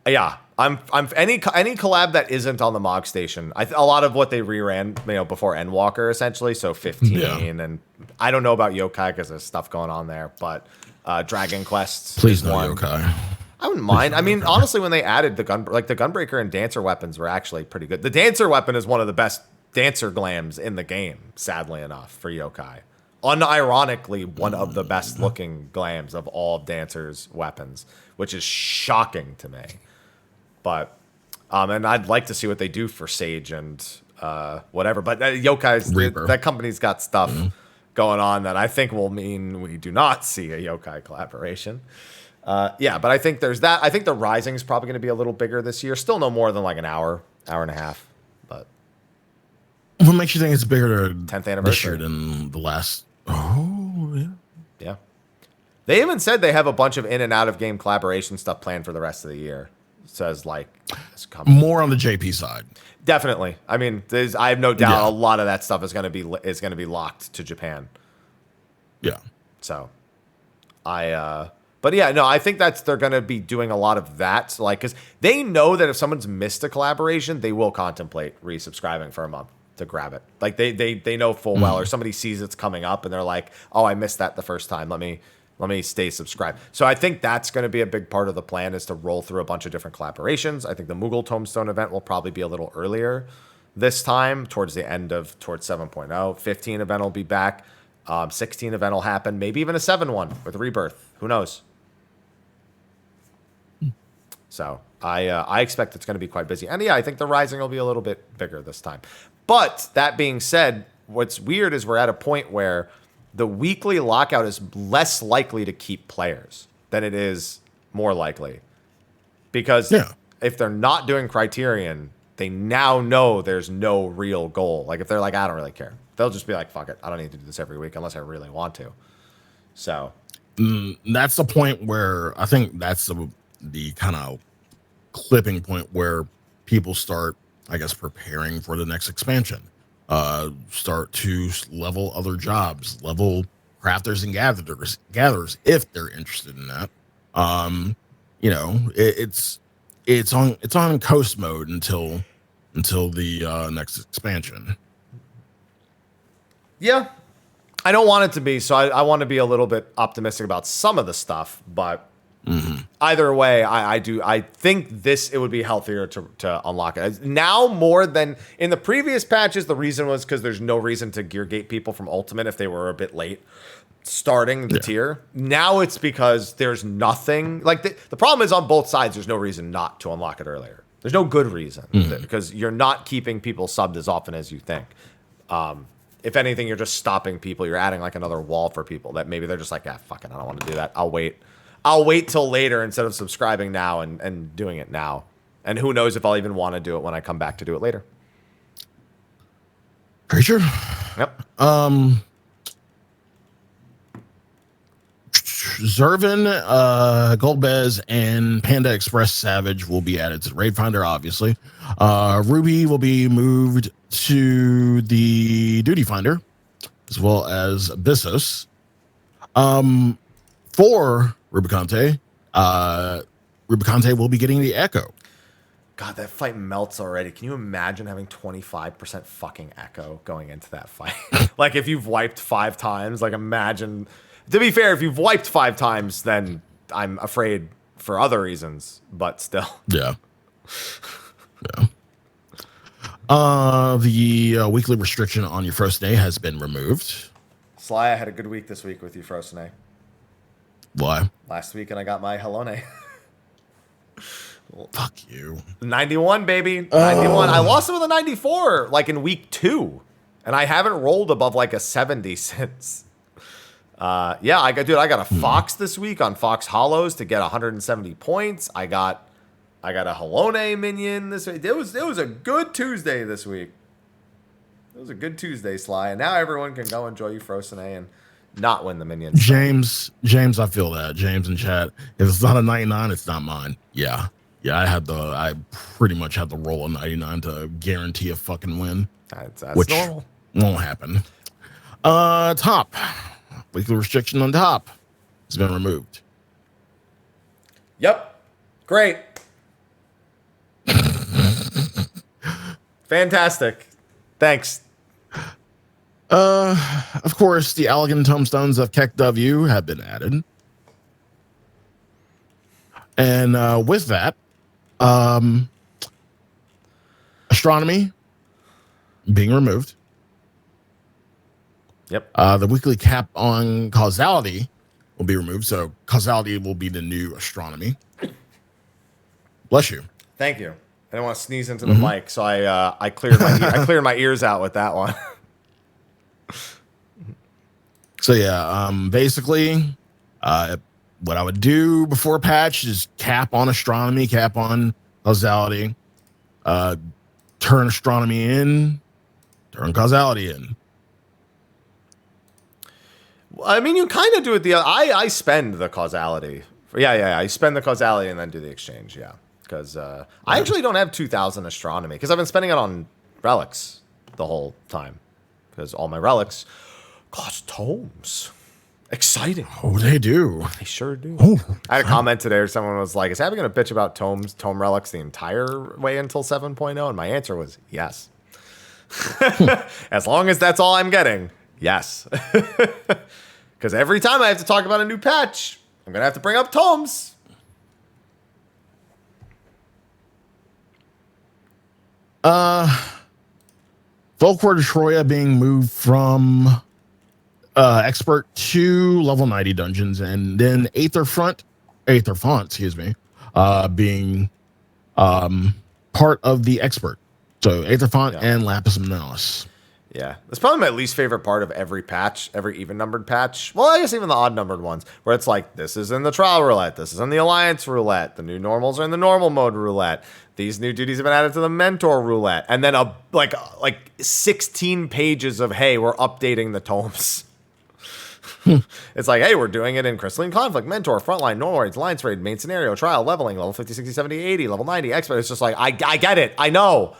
Yeah, I'm any collab that isn't on the Mog Station. A lot of what they reran, before Endwalker essentially. So 15, and I don't know about Yokai because there's stuff going on there, but Dragon Quest. Please no Yokai. I wouldn't mind. I mean, honestly, when they added the Gunbreaker and Dancer weapons were actually pretty good. The Dancer weapon is one of the best Dancer glams in the game, sadly enough, for Yokai. Unironically, one of the best looking glams of all Dancer's weapons, which is shocking to me. But, and I'd like to see what they do for Sage and whatever. But Yokai's, that company's got stuff going on that I think will mean we do not see a Yokai collaboration. But I think there's that. I think the Rising is probably going to be a little bigger this year. Still no more than like an hour and a half. But what makes you think it's bigger 10th anniversary this year than the last? Oh, yeah. Yeah. They even said they have a bunch of in and out of game collaboration stuff planned for the rest of the year. It says like more on the JP side. Definitely. I mean, I have no doubt a lot of that stuff is going to be locked to Japan. Yeah. So, But yeah, no, I think they're going to be doing a lot of that. Like, because they know that if someone's missed a collaboration, they will contemplate resubscribing for a month to grab it. Like they know full well, or somebody sees it's coming up and they're like, oh, I missed that the first time. Let me stay subscribed. So I think that's going to be a big part of the plan, is to roll through a bunch of different collaborations. I think the Moogle Tombstone event will probably be a little earlier this time, towards 7.0. 15 event will be back. 16 event will happen. Maybe even a 7 one with Rebirth. Who knows? So I expect it's going to be quite busy. And yeah, I think the Rising will be a little bit bigger this time. But that being said, what's weird is we're at a point where the weekly lockout is less likely to keep players than it is more likely. Because if they're not doing Criterion, they now know there's no real goal. Like if they're like, I don't really care, they'll just be like, fuck it, I don't need to do this every week unless I really want to. So that's the point where I think that's the kind of clipping point where people start, I guess, preparing for the next expansion. Start to level other jobs, level crafters and gatherers if they're interested in that. It's on coast mode until until the next expansion. Yeah. I don't want it to be, so I want to be a little bit optimistic about some of the stuff, but either way, I think it would be healthier to unlock it. Now more than in the previous patches, the reason was because there's no reason to gear gate people from Ultimate if they were a bit late starting the tier. Now it's because there's nothing, like the problem is on both sides, there's no reason not to unlock it earlier. There's no good reason because you're not keeping people subbed as often as you think. If anything, you're just stopping people. You're adding like another wall for people that maybe they're just like, fuck it, I don't want to do that. I'll wait till later instead of subscribing now and doing it now. And who knows if I'll even want to do it when I come back to do it later. Very true. Yep. Zervin, Goldbez, and Panda Express Savage will be added to the Raid Finder, obviously. Ruby will be moved to the Duty Finder, as well as Abyssos. For Rubicante, Rubicante will be getting the Echo. God, that fight melts already. Can you imagine having 25% fucking Echo going into that fight? Like, if you've wiped 5 times, like, imagine... To be fair, if you've wiped 5 times, then I'm afraid for other reasons, but still. Yeah. The weekly restriction on your Frostnay has been removed. Sly, I had a good week this week with you, Frostnay. Why? Last week, and I got my Helone. Fuck you. 91, baby. 91. I lost it with a 94, like, in week 2. And I haven't rolled above, like, a 70 since. Yeah, I got a Fox this week on Fox Hollows to get 170 points. I got a Helone minion this week. It was a good Tuesday this week. It was a good Tuesday, Sly, and now everyone can go enjoy Euphrosyne and not win the minions. James, I feel that. James in chat. If it's not a 99, it's not mine. Yeah. I pretty much had to roll a 99 to guarantee a fucking win. That's which normal. Won't happen. Top. Weekly restriction on top has been removed. Yep. Great. Fantastic. Thanks. Of course, the elegant tombstones of Kekw have been added. And with that, astronomy being removed. Yep. The weekly cap on causality will be removed. So causality will be the new astronomy. Bless you. Thank you. I didn't want to sneeze into the mic, so I cleared my ears out with that one. So yeah, basically, what I would do before patch is cap on astronomy, cap on causality, turn astronomy in, turn causality in. I mean, you kind of do it I spend the causality. Yeah. I spend the causality and then do the exchange. Yeah, because I actually don't have 2,000 astronomy because I've been spending it on relics the whole time because all my relics cost tomes. Exciting. Oh, they do. They sure do. Oh, I had a comment today where someone was like, is Abby going to bitch about tome relics the entire way until 7.0? And my answer was yes. As long as that's all I'm getting, yes. Because every time I have to talk about a new patch, I'm going to have to bring up tomes. Folklore Troya being moved from expert to level 90 dungeons, and then Aether Font, excuse me, being part of the expert. So Aether Font and Lapis Malice. Yeah, that's probably my least favorite part of every patch, every even-numbered patch. Well, I guess even the odd-numbered ones, where it's like, this is in the trial roulette, this is in the alliance roulette, the new normals are in the normal mode roulette, these new duties have been added to the mentor roulette, and then like 16 pages of, hey, we're updating the tomes. It's like, hey, we're doing it in Crystalline Conflict, Mentor, Frontline, Normal Raids, Alliance Raid, Main Scenario, Trial, Leveling, Level 50, 60, 70, 80, Level 90, Expert. It's just like, I get it. I know.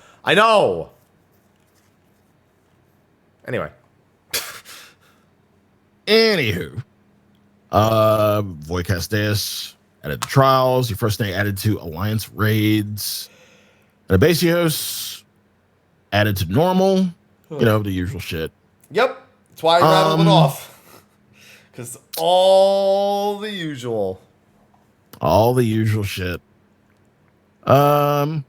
Anyway. Anywho. Void Casteus added to Trials. Your first name added to Alliance Raids. And Abasios added to normal. The usual shit. Yep. That's why I rattled it off. Because all the usual. All the usual shit. Algan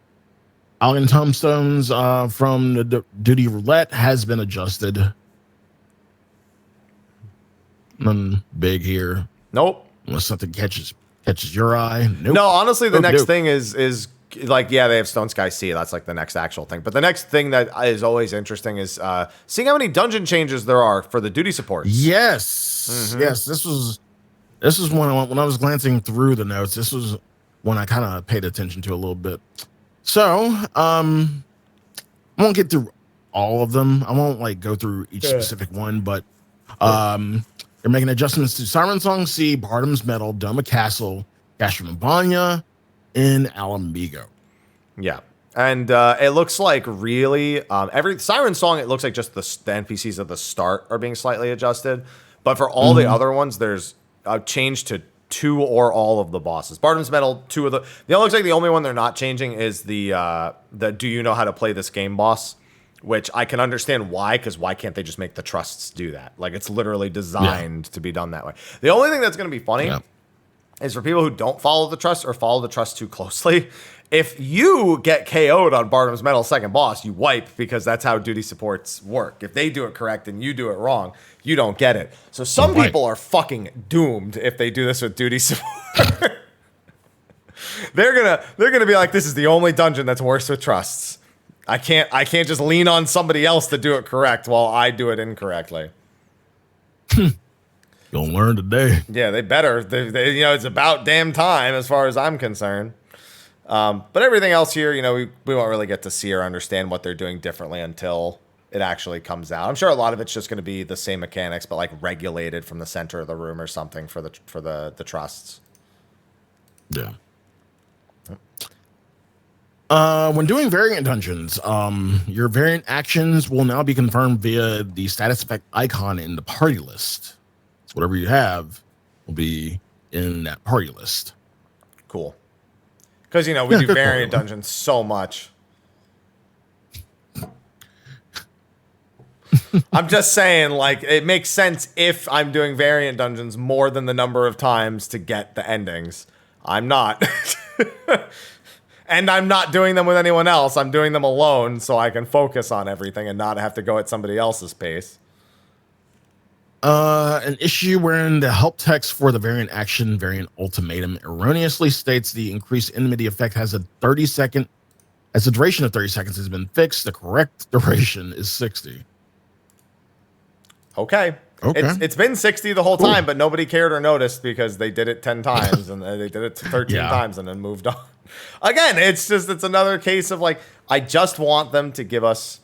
tombstones from the duty roulette has been adjusted. Nothing big here. Nope. Unless something catches your eye. Nope. No, honestly, the next thing is like, yeah, they have Stone Sky Sea. That's like the next actual thing. But the next thing that is always interesting is seeing how many dungeon changes there are for the duty supports. Yes. Mm-hmm. Yes. This was when I was glancing through the notes. This was one I kind of paid attention to a little bit. So, I won't get through all of them. I won't like go through each specific one, but they're making adjustments to Siren Song Sea, Bardam's Metal, Doma Castle, Gashramabanya, and Alamigo. Yeah. And it looks like really every Siren Song, it looks like just the NPCs at the start are being slightly adjusted. But for all the other ones, there's a change to 2 or all of the bosses. Bardam's Metal, 2 of the... It looks like the only one they're not changing is the Do You Know How to Play This Game boss, which I can understand why, because why can't they just make the trusts do that? Like, it's literally designed to be done that way. The only thing that's going to be funny is for people who don't follow the trust or follow the trust too closely, if you get KO'd on Bardam's Metal second boss, you wipe, because that's how duty supports work. If they do it correct and you do it wrong, you don't get it. So some people are fucking doomed if they do this with duty support. They're gonna be like, this is the only dungeon that's worse with trusts. I can't just lean on somebody else to do it correct while I do it incorrectly. Gonna learn today. Yeah, they better. They it's about damn time as far as I'm concerned. But everything else here, we won't really get to see or understand what they're doing differently until it actually comes out. I'm sure a lot of it's just going to be the same mechanics, but like regulated from the center of the room or something for the trusts. Yeah. When doing variant dungeons, your variant actions will now be confirmed via the status effect icon in the party list. So whatever you have will be in that party list. Cool. Because, we do variant dungeons so much. I'm just saying, like, it makes sense if I'm doing variant dungeons more than the number of times to get the endings. I'm not. And I'm not doing them with anyone else. I'm doing them alone so I can focus on everything and not have to go at somebody else's pace. An issue wherein the help text for the variant action variant ultimatum erroneously states the increased enmity effect has a 30-second, as the duration of 30 seconds has been fixed. The correct duration is 60. Okay. It's been 60 the whole time, but nobody cared or noticed because they did it 10 times and they did it 13 times and then moved on. Again, it's another case of like, I just want them to give us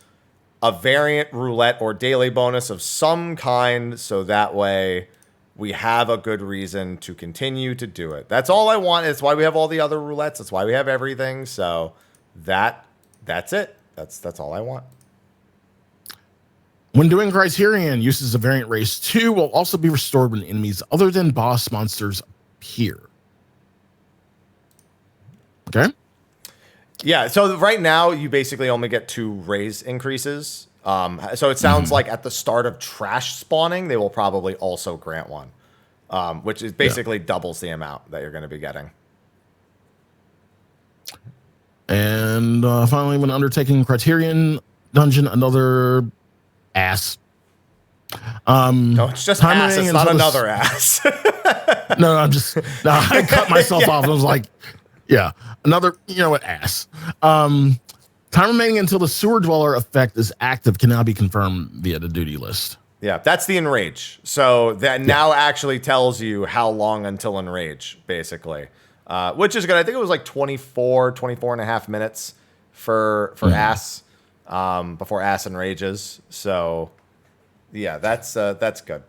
a variant roulette or daily bonus of some kind so that way we have a good reason to continue to do it. That's all I want. It's why we have all the other roulettes. That's why we have everything. So that's it. That's all I want. When doing Criterion, uses of variant race 2 will also be restored when enemies other than boss monsters appear. Okay. Yeah, so right now you basically only get 2 raise increases. So it sounds like at the start of trash spawning, they will probably also grant one, which is basically doubles the amount that you're going to be getting. And finally, when undertaking Criterion dungeon, another ass. No, it's just ass. It's not another ass. No, I cut myself off. I was like, yeah, another, ass. Time remaining until the sewer dweller effect is active can now be confirmed via the duty list. Yeah, that's the enrage. So that now actually tells you how long until enrage, basically, which is good. I think it was like 24 and a half minutes for ass before ass enrages. So yeah, that's good.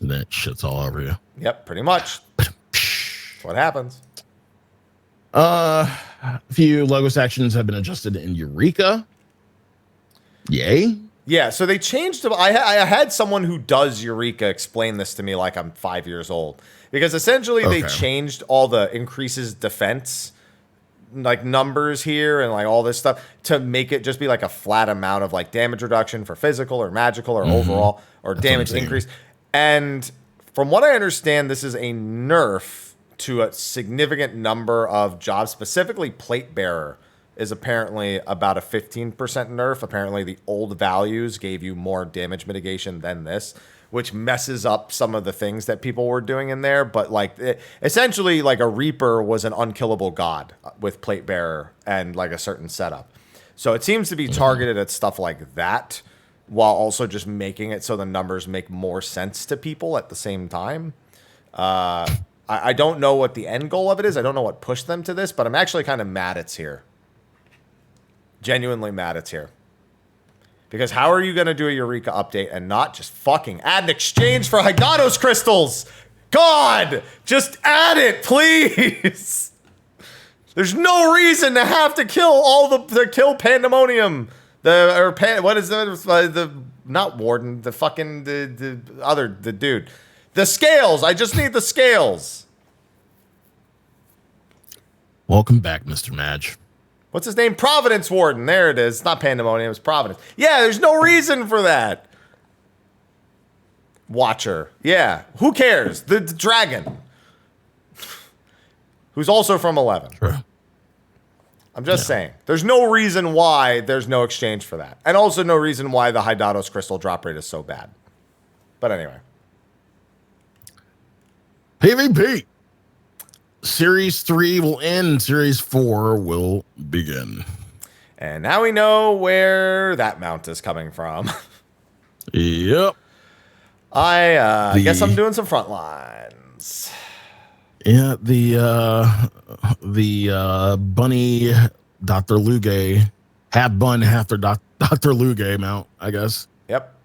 That shit's all over you. Yep, pretty much. That's what happens. A few Logos actions have been adjusted in Eureka. Yay. Yeah, so they changed. I had someone who does Eureka explain this to me like I'm 5 years old. Because essentially they changed all the increases defense like numbers here and like all this stuff to make it just be like a flat amount of like damage reduction for physical or magical or overall or damage increase. And from what I understand, this is a nerf to a significant number of jobs, specifically Plate Bearer is apparently about a 15% nerf. Apparently the old values gave you more damage mitigation than this, which messes up some of the things that people were doing in there. But like essentially like a Reaper was an unkillable god with Plate Bearer and like a certain setup. So it seems to be targeted at stuff like that while also just making it so the numbers make more sense to people at the same time. I don't know what the end goal of it is. I don't know what pushed them to this, but I'm actually kind of mad it's here. Genuinely mad it's here. Because how are you going to do a Eureka update and not just fucking add an exchange for Hydatos crystals? God, just add it, please. There's no reason to have to kill all the kill Pandemonium. What is the not Warden, the fucking the dude. The scales. I just need the scales. Welcome back, Mr. Madge. What's his name? Providence Warden. There it is. It's not Pandemonium. It's Providence. Yeah, there's no reason for that. Watcher. Yeah. Who cares? The dragon. Who's also from 11. True. I'm just saying. There's no reason why there's no exchange for that. And also no reason why the Hydatos crystal drop rate is so bad. But anyway. PvP. Series 3 will end. Series 4 will begin. And now we know where that mount is coming from. Yep. I guess I'm doing some front lines. Yeah, the bunny Dr. Luge, half bun, half their Dr. Luge mount, I guess. Yep.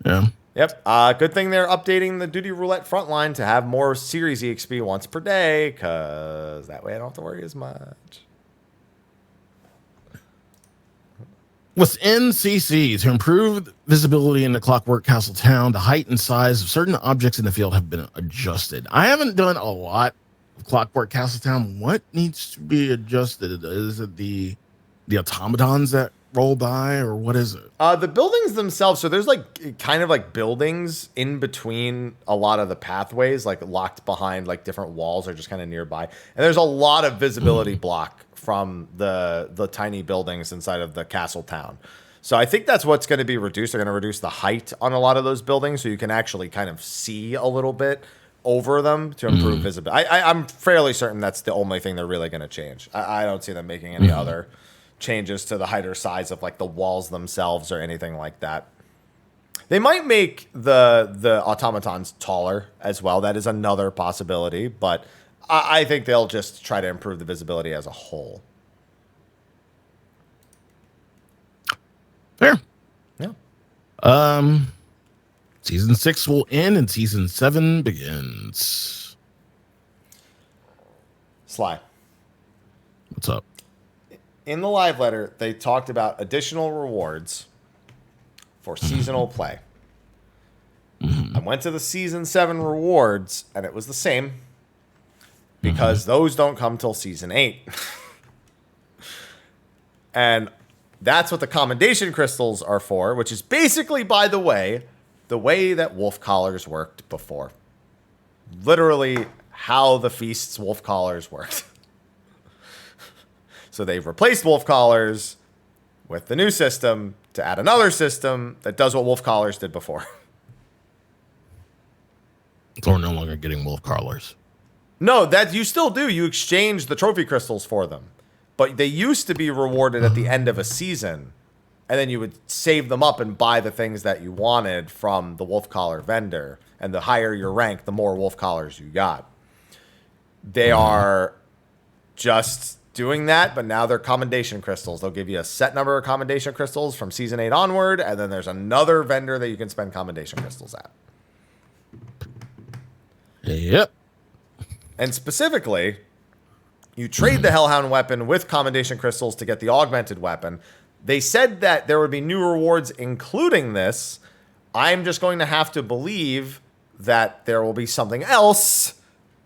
Yeah. Yep. Good thing they're updating the Duty Roulette frontline to have more Series EXP once per day, because that way I don't have to worry as much. Within CC, to improve visibility in the Clockwork Castle town, the height and size of certain objects in the field have been adjusted. I haven't done a lot of Clockwork Castle town. What needs to be adjusted? Is it the automatons that roll by, or what is it? The buildings themselves. So there's like kind of like buildings in between a lot of the pathways, like locked behind like different walls or just kind of nearby. And there's a lot of visibility block from the tiny buildings inside of the castle town. So I think that's what's going to be reduced. They're going to reduce the height on a lot of those buildings so you can actually kind of see a little bit over them to improve visibility. I'm fairly certain that's the only thing they're really going to change. I don't see them making any other changes to the height or size of like the walls themselves or anything like that. They might make the automatons taller as well. That is another possibility, but I think they'll just try to improve the visibility as a whole. Fair. Yeah. Season 6 will end and season 7 begins. Sly. What's up? In the live letter, they talked about additional rewards for seasonal play. I went to the season 7 rewards, and it was the same. Because those don't come till season 8. And that's what the commendation crystals are for, which is basically, by the way that wolf collars worked before. Literally how the feast's wolf collars worked. So they've replaced wolf collars with the new system to add another system that does what wolf collars did before. So we're no longer getting wolf collars. No, that you still do. You exchange the trophy crystals for them. But they used to be rewarded at the end of a season. And then you would save them up and buy the things that you wanted from the wolf collar vendor. And the higher your rank, the more wolf collars you got. They are just doing that, but now they're commendation crystals. They'll give you a set number of commendation crystals from season 8 onward. And then there's another vendor that you can spend commendation crystals at. Yep. And specifically, you trade the Hellhound weapon with commendation crystals to get the augmented weapon. They said that there would be new rewards including this. I'm just going to have to believe that there will be something else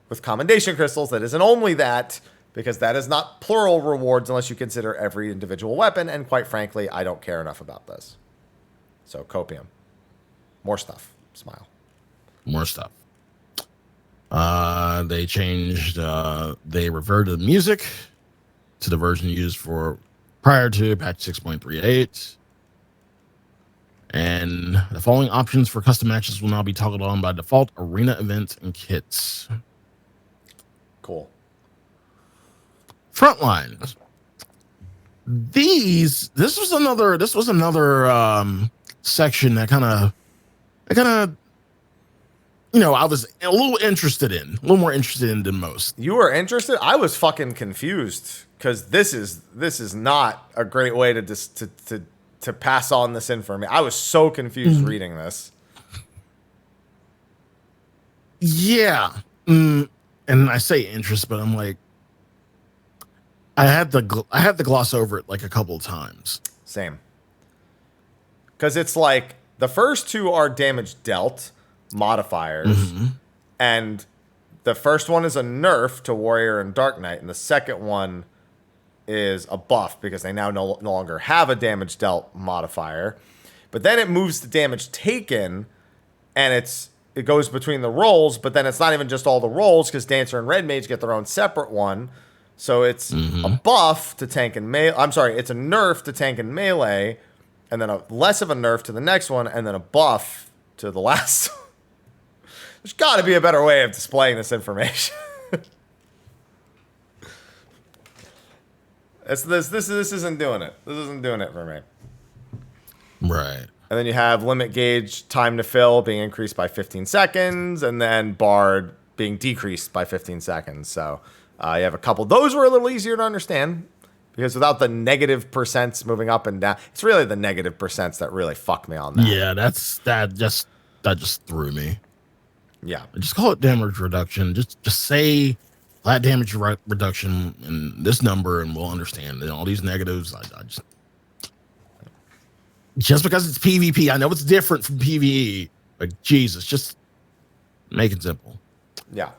with commendation crystals that isn't only that, because that is not plural rewards unless you consider every individual weapon. And quite frankly, I don't care enough about this. So copium. More stuff. Smile. More stuff. They changed, they reverted the music to the version used for prior to patch 6.38. And the following options for custom matches will now be toggled on by default: arena events and kits. Cool. Frontlines. This was another section that kind of, I was a little more interested in than most. You were interested? I was fucking confused because this is not a great way to pass on this information. I was so confused reading this. Yeah. And I say interest, but I'm like, I had to gloss over it like a couple of times. Same. Because it's like the first two are damage dealt modifiers, and the first one is a nerf to Warrior and Dark Knight, and the second one is a buff because they now no longer have a damage dealt modifier. But then it moves to damage taken, and it goes between the rolls, but then it's not even just all the rolls because Dancer and Red Mage get their own separate one. So it's a buff to tank and melee. I'm sorry, it's a nerf to tank and melee, and then less of a nerf to the next one, and then a buff to the last one. There's got to be a better way of displaying this information. This isn't doing it. This isn't doing it for me. Right. And then you have limit gauge time to fill being increased by 15 seconds, and then Bard being decreased by 15 seconds. So you have a couple. Those were a little easier to understand because without the negative percents moving up and down, it's really the negative percents that really fuck me on that. Yeah, that just threw me. Yeah. Just call it damage reduction. Just say flat damage reduction in this number, and we'll understand. And all these negatives, I just because it's PvP, I know it's different from PvE, but Jesus, just make it simple. Yeah.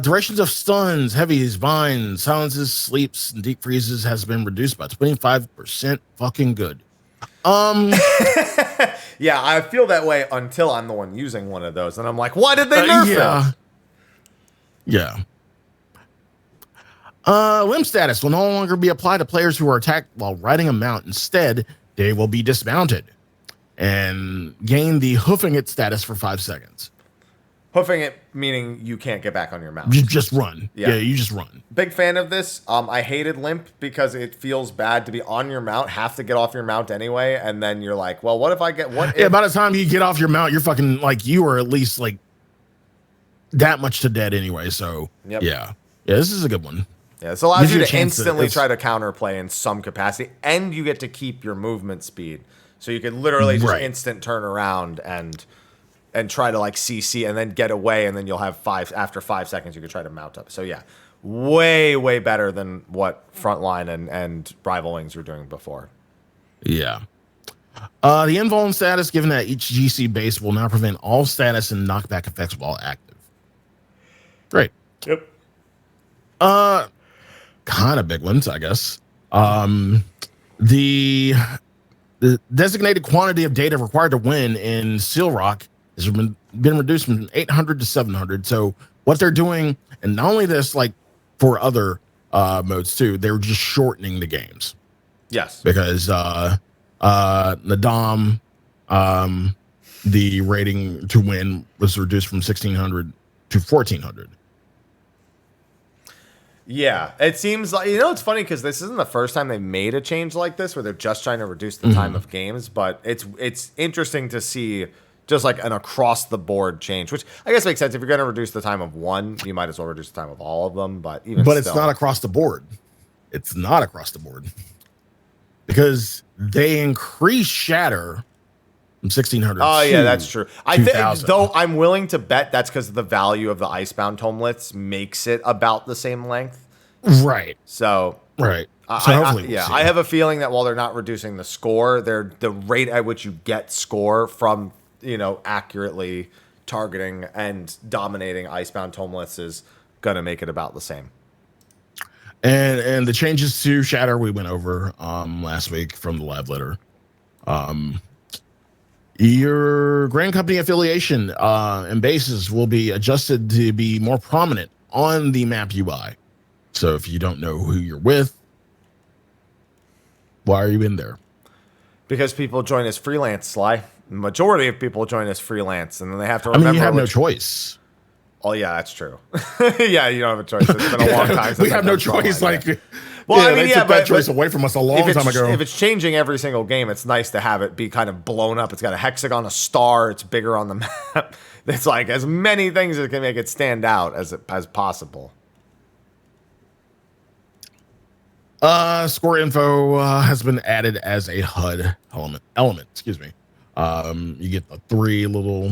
Durations of stuns, heavies, vines, silences, sleeps, and deep freezes has been reduced by 25%. Fucking good. Yeah, I feel that way until I'm the one using one of those, and I'm like, why did they nerf it? Yeah. Limb status will no longer be applied to players who are attacked while riding a mount. Instead, they will be dismounted and gain the hoofing it status for 5 seconds. Hoofing it meaning you can't get back on your mount. You just run. Yeah, you just run. Big fan of this. I hated limp because it feels bad to be on your mount, have to get off your mount anyway, and then you're like, well, what if I get what? Yeah, by the time you get off your mount, you're fucking like you are at least like that much to dead anyway. So yeah, this is a good one. Yeah, this allows you to instantly try to counterplay in some capacity, and you get to keep your movement speed, so you could literally just instant turn around and try to like CC and then get away, and then you'll have after 5 seconds you can try to mount up. So yeah, way better than what Frontline and Rival Wings were doing before. Yeah. The invuln status given at each GC base will now prevent all status and knockback effects while active. Great. Yep. Kind of big ones, I guess. The designated quantity of data required to win in Seal Rock has been reduced from 800 to 700. So what they're doing, and not only this, like for other modes too, they're just shortening the games. Yes. Because the Dom, the rating to win was reduced from 1600 to 1400. Yeah, it seems like, it's funny because this isn't the first time they made a change like this where they're just trying to reduce the time of games, but it's interesting to see just like an across the board change, which I guess makes sense. If you're going to reduce the time of one, you might as well reduce the time of all of them. But it's not across the board. It's not across the board because they increase Shatter from 1600. Oh yeah, that's true. I think though I'm willing to bet that's because the value of the Icebound Tomlets makes it about the same length. Right. So right. I have a feeling that while they're not reducing the score, the rate at which you get score from accurately targeting and dominating Icebound Tomlets is gonna make it about the same. And the changes to Shatter we went over last week from the live letter. Your Grand Company affiliation and bases will be adjusted to be more prominent on the map UI. So if you don't know who you're with, why are you in there? Because people join as freelance, Sly. The majority of people join as freelance, and then they have to remember. I mean, you have no choice. Oh, yeah, that's true. Yeah, you don't have a choice. It's been a long time since we have no choice. Like, well, I mean, they took that choice away from us a long time ago. If it's changing every single game, it's nice to have it be kind of blown up. It's got a hexagon, a star. It's bigger on the map. It's like as many things that can make it stand out as possible. Score info has been added as a HUD element. Excuse me. You get the 3 little.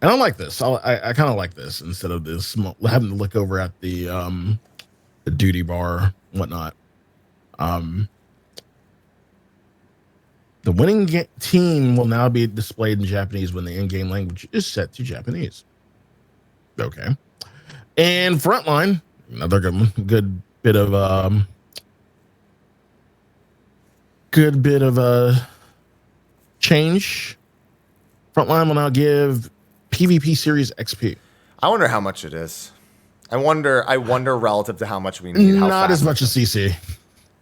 And I like this. I kind of like this instead of this having to look over at the duty bar, whatnot. The winning team will now be displayed in Japanese when the in-game language is set to Japanese. Okay. And Frontline, another good bit of change. Frontline will now give PvP series XP. I wonder how much it is. I wonder relative to how much we need. Not as much as CC.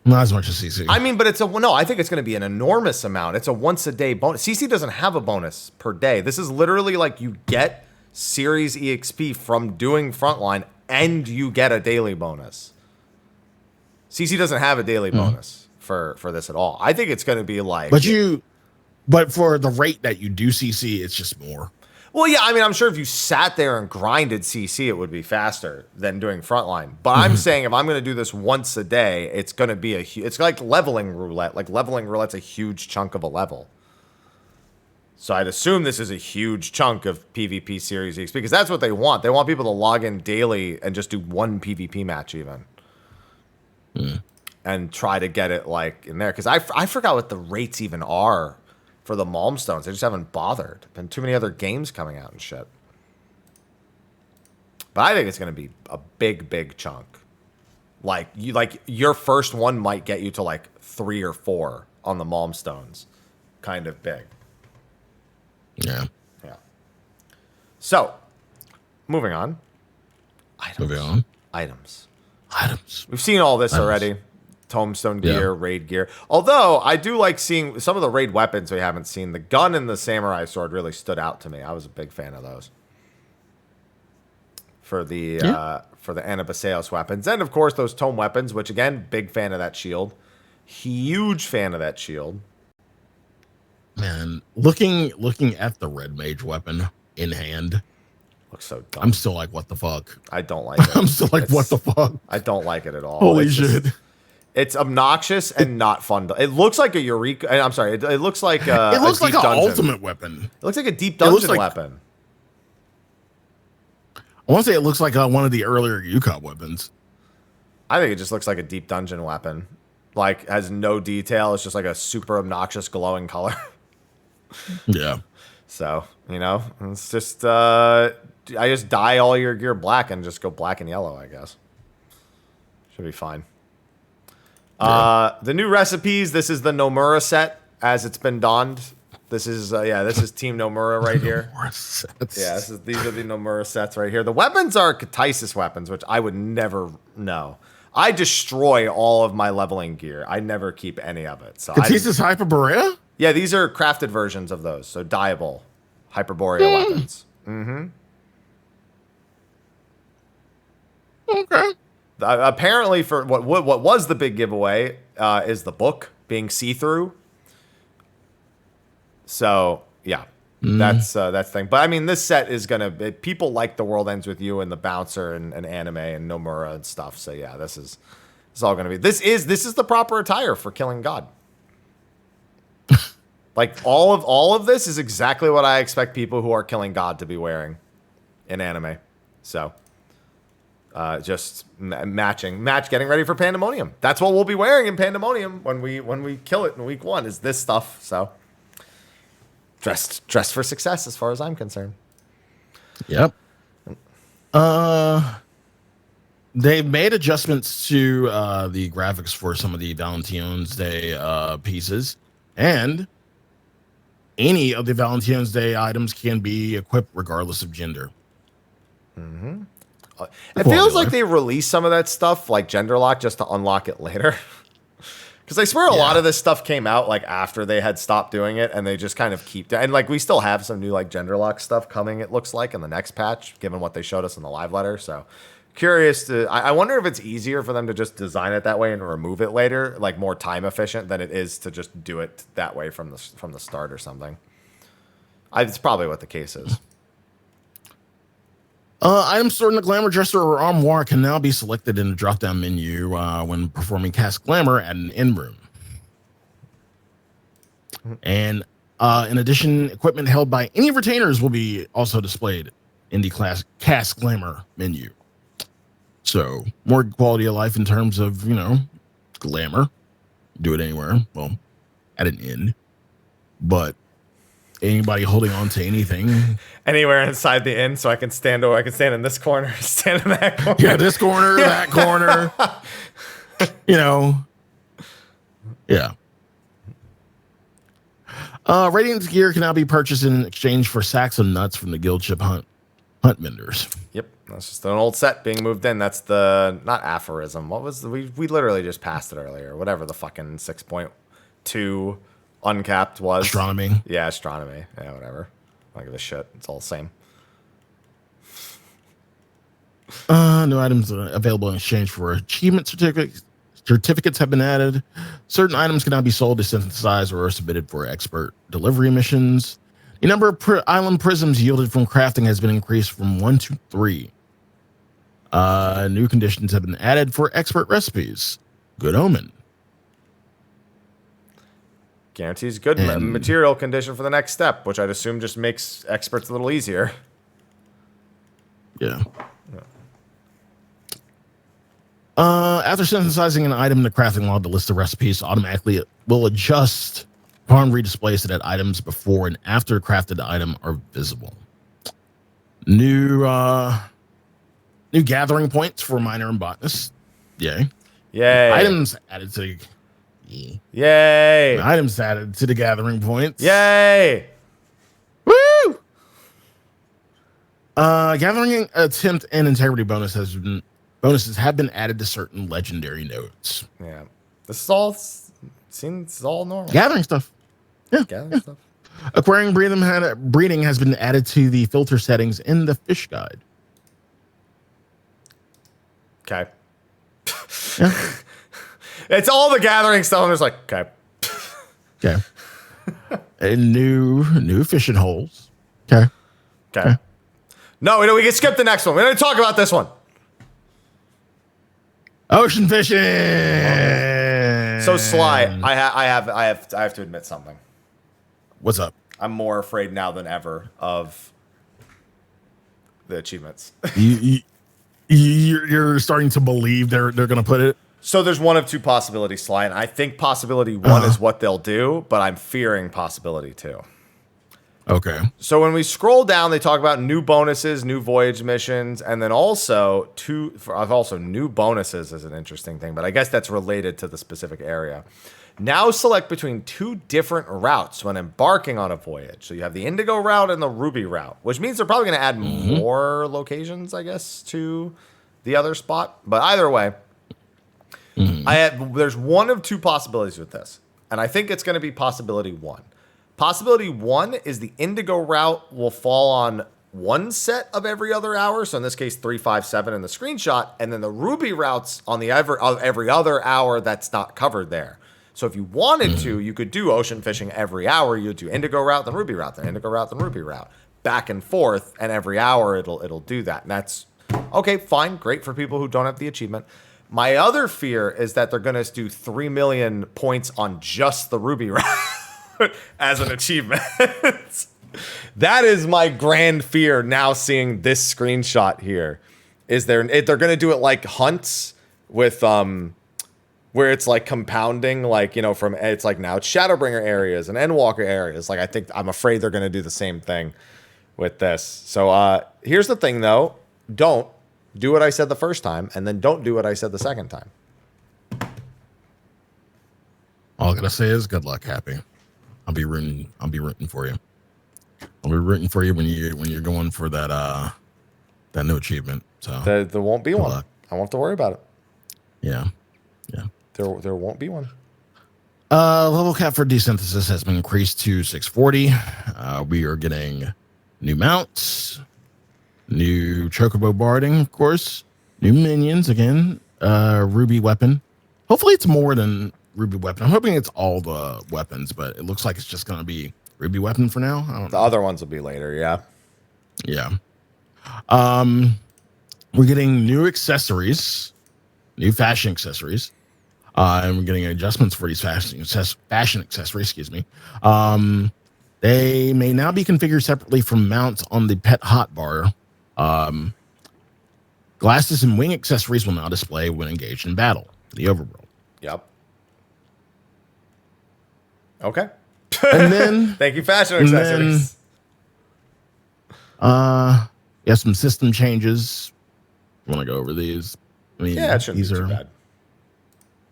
Not as much as CC. I mean, but I think it's going to be an enormous amount. It's a once a day bonus. CC doesn't have a bonus per day. This is literally like you get series EXP from doing Frontline and you get a daily bonus. CC doesn't have a daily bonus for this at all. I think it's going to be like... But for the rate that you do CC, it's just more. Well, yeah, I mean, I'm sure if you sat there and grinded CC, it would be faster than doing Frontline. But I'm saying if I'm going to do this once a day, it's going to be it's like leveling roulette. Like leveling roulette's a huge chunk of a level. So I'd assume this is a huge chunk of PvP Series EXP because that's what they want. They want people to log in daily and just do one PvP match even. And try to get it like in there. Because I forgot what the rates even are for the Malmstones. They just haven't bothered. Been too many other games coming out and shit. But I think it's going to be a big chunk. Like your first one might get you to like 3 or 4 on the Malmstones. Kind of big. Yeah. So, moving on. Items. We've seen all this already. Tombstone gear, raid gear. Although, I do like seeing some of the raid weapons we haven't seen. The gun and the samurai sword really stood out to me. I was a big fan of those. For the Anabaseos weapons. And, of course, those tome weapons, which, again, big fan of that shield. Huge fan of that shield. Man, looking at the red mage weapon in hand. Looks so dumb. I'm still like, what the fuck? I don't like it. I'm still like, what the fuck? I don't like it at all. Holy shit. It's obnoxious and not fun. It looks like a Eureka. I'm sorry. It looks like it looks like an dungeon. ultimate weapon. It looks like a deep dungeon weapon. I want to say it looks like one of the earlier UCOP weapons. I think it just looks like a deep dungeon weapon. Like, has no detail. It's just like a super obnoxious glowing color. Yeah. So, it's just, I just dye all your gear black and just go black and yellow, I guess. Should be fine. The new recipes, this is the Nomura set as it's been donned. This is Team Nomura right here. Yeah, these are the Nomura sets right here. The weapons are Katisis weapons, which I would never know. I destroy all of my leveling gear. I never keep any of it. So Katisis Hyperborea? Yeah, these are crafted versions of those. So dyeable Hyperborea weapons. Okay. Apparently, for what was the big giveaway is the book being see-through. So yeah, that's the thing. But I mean, this set is people like The World Ends With You and the Bouncer and anime and Nomura and stuff. So yeah, this is all gonna be. This is the proper attire for Killing God. Like all of this is exactly what I expect people who are Killing God to be wearing in anime. So. Just getting ready for Pandemonium. That's what we'll be wearing in Pandemonium when we kill it in week 1 is this stuff. So dressed for success as far as I'm concerned. Yep. They've made adjustments to the graphics for some of the Valentine's Day pieces, and any of the Valentine's Day items can be equipped regardless of gender. It feels like they released some of that stuff, like gender lock, just to unlock it later. Because I swear a lot of this stuff came out like after they had stopped doing it, and they just kind of keep and like we still have some new like gender lock stuff coming. It looks like in the next patch, given what they showed us in the live letter. So curious to. I wonder if it's easier for them to just design it that way and remove it later, like more time efficient than it is to just do it that way from the start or something. It's probably what the case is. Items stored in the Glamour Dresser or Armoire can now be selected in the drop-down menu when performing Cast Glamour at an inn room. And in addition, equipment held by any retainers will be also displayed in the Cast Glamour menu. So more quality of life in terms of, glamour. Do it anywhere. Well, at an inn. But anybody holding on to anything anywhere inside the inn, so I can stand in this corner, stand in that corner. Yeah, this corner, that corner. Yeah. Radiance gear can now be purchased in exchange for sacks of nuts from the guild ship hunt vendors. Yep, that's just an old set being moved in. That's the not aphorism. What was we literally just passed it earlier. Whatever the fucking 6.2 uncapped was. Astronomy. Yeah, astronomy. Yeah, whatever. I don't give a shit. It's all the same. New items available in exchange for achievement certificates. Certificates have been added. Certain items can now be sold to synthesize or are submitted for expert delivery missions. The number of island prisms yielded from crafting has been increased from 1 to 3. New conditions have been added for expert recipes. Good omen. Guarantees good material condition for the next step, which I'd assume just makes experts a little easier. Yeah. After synthesizing an item in the crafting log, the list of recipes automatically will adjust upon redisplay so that items before and after crafted item are visible. New gathering points for miner and botanist. Yay. Yay. Items added to Yay. Items added to the gathering points. Yay. Woo! Gathering attempt and integrity bonuses have been added to certain legendary nodes. Yeah. This is seems all normal. Gathering stuff. Yeah. Gathering stuff. Acquiring breeding has been added to the filter settings in the fish guide. Okay. Yeah. It's all the gathering stuff. I'm just like, okay. Okay. And new fishing holes. Okay. Okay. No, we can skip the next one. We're going to talk about this one. Ocean fishing. So Sly, I have to admit something. What's up? I'm more afraid now than ever of the achievements. You're starting to believe they're going to put it. So there's one of two possibilities, Sly, and I think possibility one is what they'll do, but I'm fearing possibility two. Okay. So when we scroll down, they talk about new bonuses, new voyage missions, and then also new bonuses is an interesting thing, but I guess that's related to the specific area. Now select between two different routes when embarking on a voyage. So you have the Indigo route and the Ruby route, which means they're probably going to add more locations, I guess, to the other spot. But either way, there's one of two possibilities with this, and I think it's going to be possibility one. Possibility one is the Indigo route will fall on one set of every other hour. So in this case, 3, 5, 7 in the screenshot. And then the Ruby routes on the every other hour that's not covered there. So if you wanted to, you could do ocean fishing every hour. You'd do Indigo route, then Ruby route, then Indigo route, then Ruby route. Back and forth. And every hour it'll do that. And that's okay, fine. Great for people who don't have the achievement. My other fear is that they're going to do 3 million points on just the Ruby route. As an achievement. That is my grand fear now seeing this screenshot here. Is they're going to do it like hunts with where it's like compounding, like, from it's like now it's Shadowbringer areas and Endwalker areas. Like I'm afraid they're going to do the same thing with this. So here's the thing though. Don't do what I said the first time, and then don't do what I said the second time. All I gotta say is good luck, Happy. I'll be rooting for you. I'll be rooting for you when you're going for that new achievement. So there won't be one. luck. I won't have to worry about it. Yeah. There won't be one. Level cap for desynthesis has been increased to 640. We are getting new mounts, new chocobo barding, of course, new minions again, ruby weapon. Hopefully it's more than ruby weapon. I'm hoping it's all the weapons, but it looks like it's just going to be ruby weapon for now. I don't know. The other ones will be later, yeah. Yeah. We're getting new accessories, new fashion accessories. And we're getting adjustments for these fashion accessories, excuse me. They may now be configured separately from mounts on the pet hotbar. Glasses and wing accessories will now display when engaged in battle. The overworld. Yep. Okay. And then thank you, fashion accessories. Yeah, some system changes. Want to go over these? I mean, yeah, it shouldn't these be are too bad.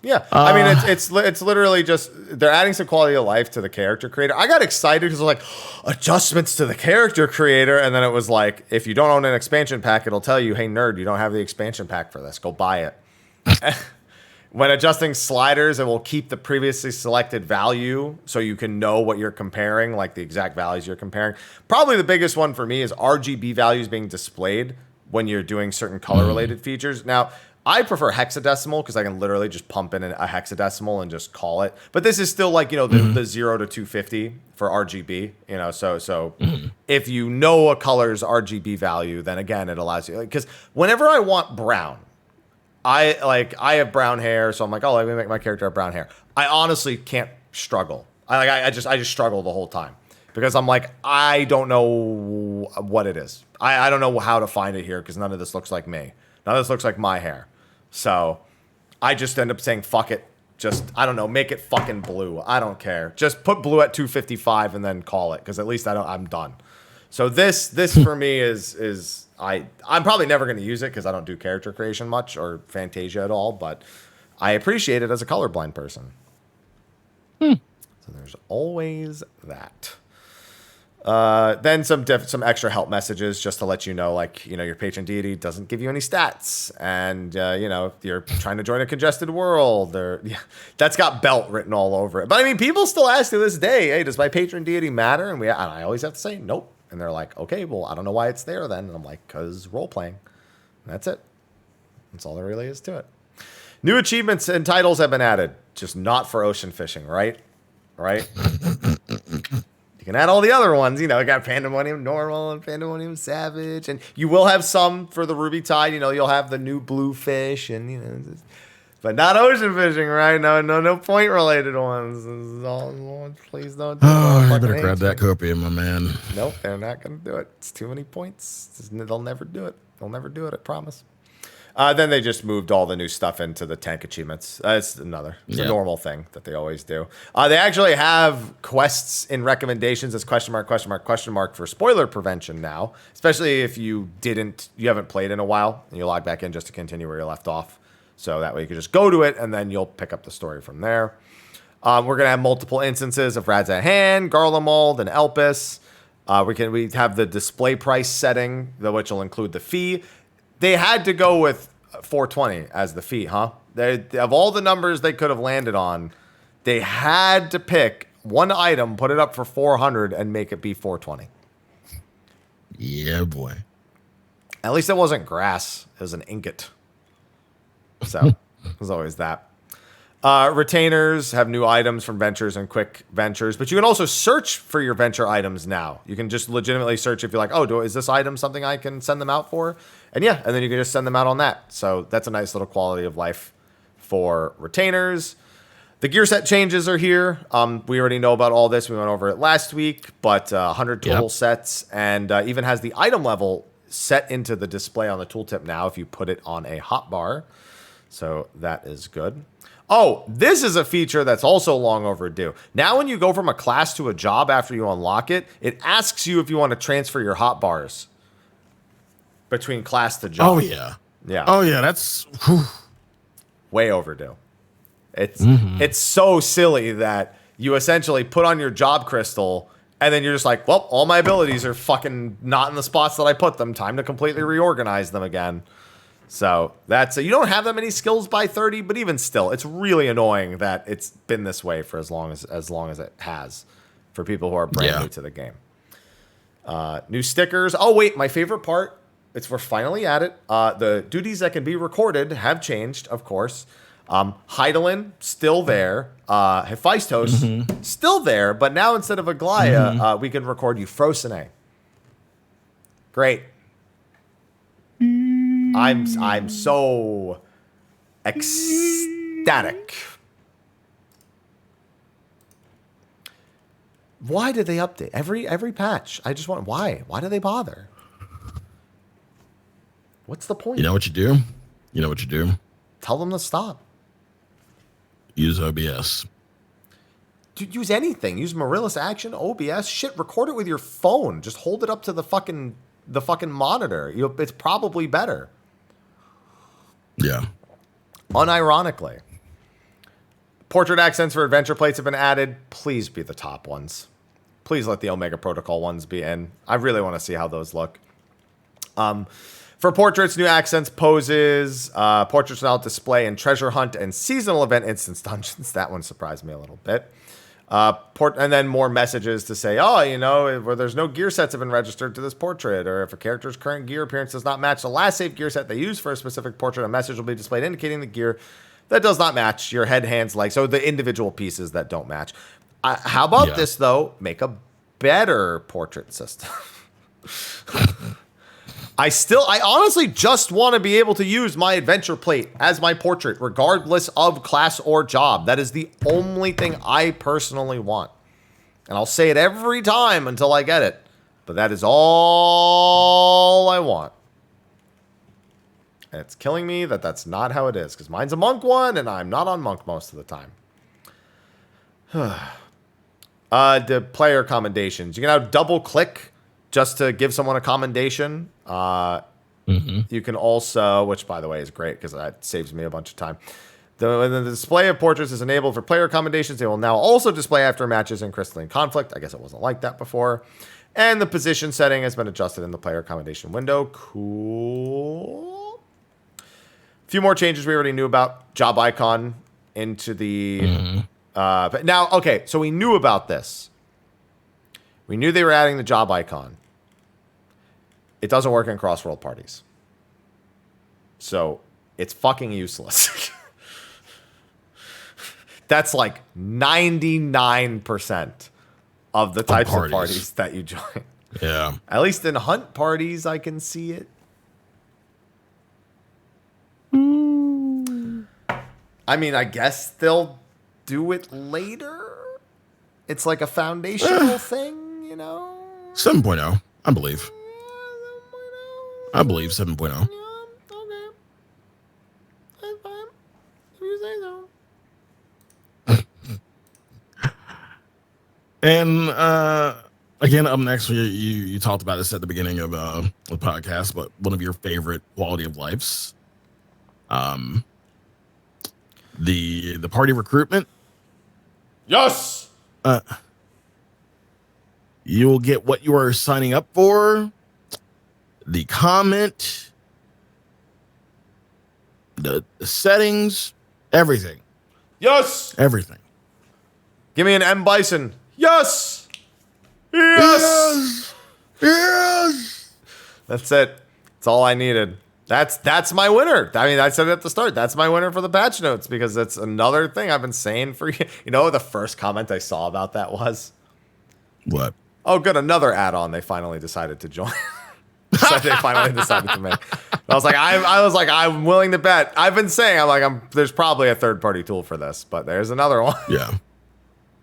Yeah, I mean, it's literally just they're adding some quality of life to the character creator. I got excited because like adjustments to the character creator, and then it was like, if you don't own an expansion pack, it'll tell you, hey nerd, you don't have the expansion pack for this. Go buy it. When adjusting sliders, it will keep the previously selected value so you can know what you're comparing, like the exact values you're comparing. Probably the biggest one for me is RGB values being displayed when you're doing certain color-related features. Now, I prefer hexadecimal because I can literally just pump in a hexadecimal and just call it. But this is still like, the 0 to 250 for RGB, so if you know a color's RGB value, then again, it allows you, because whenever I want brown, I have brown hair, so I'm like, oh, let me make my character have brown hair. I honestly can't struggle. I just struggle the whole time because I'm like, I don't know what it is. I don't know how to find it here because none of this looks like me. None of this looks like my hair. So I just end up saying, fuck it. Just, I don't know, make it fucking blue. I don't care. Just put blue at 255 and then call it, because at least I'm done. So this for me is I'm probably never going to use it because I don't do character creation much or Fantasia at all, but I appreciate it as a colorblind person. So there's always that. Then some extra help messages just to let you know, like, your patron deity doesn't give you any stats, and if you're trying to join a congested world, that's got belt written all over it. But I mean, people still ask to this day, hey, does my patron deity matter? And I always have to say nope. And they're like, okay, well, I don't know why it's there then. And I'm like, because role playing. And that's it. That's all there really is to it. New achievements and titles have been added, just not for ocean fishing, right? Right. You can add all the other ones, you got Pandemonium Normal and Pandemonium Savage, and you will have some for the Ruby Tide, you'll have the new blue fish, and, but not ocean fishing, right? No point related ones. Please don't do it. Oh, I better grab that copium, my man. Nope, they're not going to do it. It's too many points. They'll never do it. They'll never do it, I promise. Then they just moved all the new stuff into the tank achievements. It's a normal thing that they always do. They actually have quests in recommendations as question mark for spoiler prevention now, especially if you haven't played in a while and you log back in just to continue where you left off. So that way you can just go to it and then you'll pick up the story from there. We're going to have multiple instances of Radzahan, Garlemald, and Elpis. We have the display price setting, which will include the fee. They had to go with 420 as the fee, huh? Of all the numbers they could have landed on, they had to pick one item, put it up for 400, and make it be 420. Yeah, boy. At least it wasn't grass. It was an ingot. So it was always that. Retainers have new items from ventures and quick ventures, but you can also search for your venture items now. You can just legitimately search if you're like, oh, is this item something I can send them out for? And yeah, and then you can just send them out on that. So that's a nice little quality of life for retainers. The gear set changes are here. We already know about all this. We went over it last week, but 100 total sets, and even has the item level set into the display on the tooltip now if you put it on a hotbar. So that is good. Oh, this is a feature that's also long overdue. Now when you go from a class to a job after you unlock it, it asks you if you want to transfer your hotbars between class to job. Oh, yeah. Yeah. Oh yeah, that's Way overdue. It's so silly that you essentially put on your job crystal and then you're just like, well, all my abilities are fucking not in the spots that I put them. Time to completely reorganize them again. So that's you don't have that many skills by 30, but even still, it's really annoying that it's been this way for as long as it has for people who are brand new to the game. New stickers. Oh wait, my favorite part. We're finally at it. The duties that can be recorded have changed, of course. Hydaelyn, still there. Hephaestus, still there, but now instead of Aglaia, we can record Euphrosyne. Great. I'm so ecstatic. Why did they update every patch? I just want why? Why do they bother? What's the point? You know what you do? You know what you do? Tell them to stop. Use OBS. Dude, use anything. Use Marilla's Action, OBS. Shit, record it with your phone. Just hold it up to the fucking monitor. It's probably better. Yeah. Unironically. Portrait accents for adventure plates have been added. Please be the top ones. Please let the Omega Protocol ones be in. I really want to see how those look. For portraits, new accents, poses, portraits now display in treasure hunt and seasonal event instance dungeons. That one surprised me a little bit. And then more messages to say, where there's no gear sets have been registered to this portrait, or if a character's current gear appearance does not match the last saved gear set they used for a specific portrait, a message will be displayed indicating the gear that does not match your head, hands, legs. So the individual pieces that don't match. How about this, though? Make a better portrait system. I honestly just want to be able to use my adventure plate as my portrait, regardless of class or job. That is the only thing I personally want. And I'll say it every time until I get it. But that is all I want. And it's killing me that that's not how it is, because mine's a monk one, and I'm not on monk most of the time. The player commendations. You can now double click just to give someone a commendation. You can also, which by the way is great because that saves me a bunch of time. When the display of portraits is enabled for player commendations, they will now also display after matches in crystalline conflict. I guess it wasn't like that before. And the position setting has been adjusted in the player commendation window. Cool. A few more changes we already knew about. Job icon into the... but now, okay, so we knew about this. We knew they were adding the job icon. It doesn't work in cross-world parties. So it's fucking useless. That's like 99% of the types of parties that you join. Yeah. At least in hunt parties, I can see it. I mean, I guess they'll do it later. It's like a foundational thing, 7.0, I believe. I believe 7.0. Yeah, okay. That's fine. If you say so. And again, up next, you talked about this at the beginning of the podcast, but one of your favorite quality of lives, the party recruitment. Yes. You will get what you are signing up for. The comment, the settings, everything. Yes. Everything. Give me an M Bison. Yes. Yes. Yes. That's it. That's all I needed. That's my winner. I mean, I said it at the start. That's my winner for the patch notes because that's another thing I've been saying for you. You know what the first comment I saw about that was? What? Oh, good. Another add-on they finally decided to join. So they finally decided to make. I was like, I'm willing to bet. I've been saying, there's probably a third-party tool for this, but there's another one. Yeah.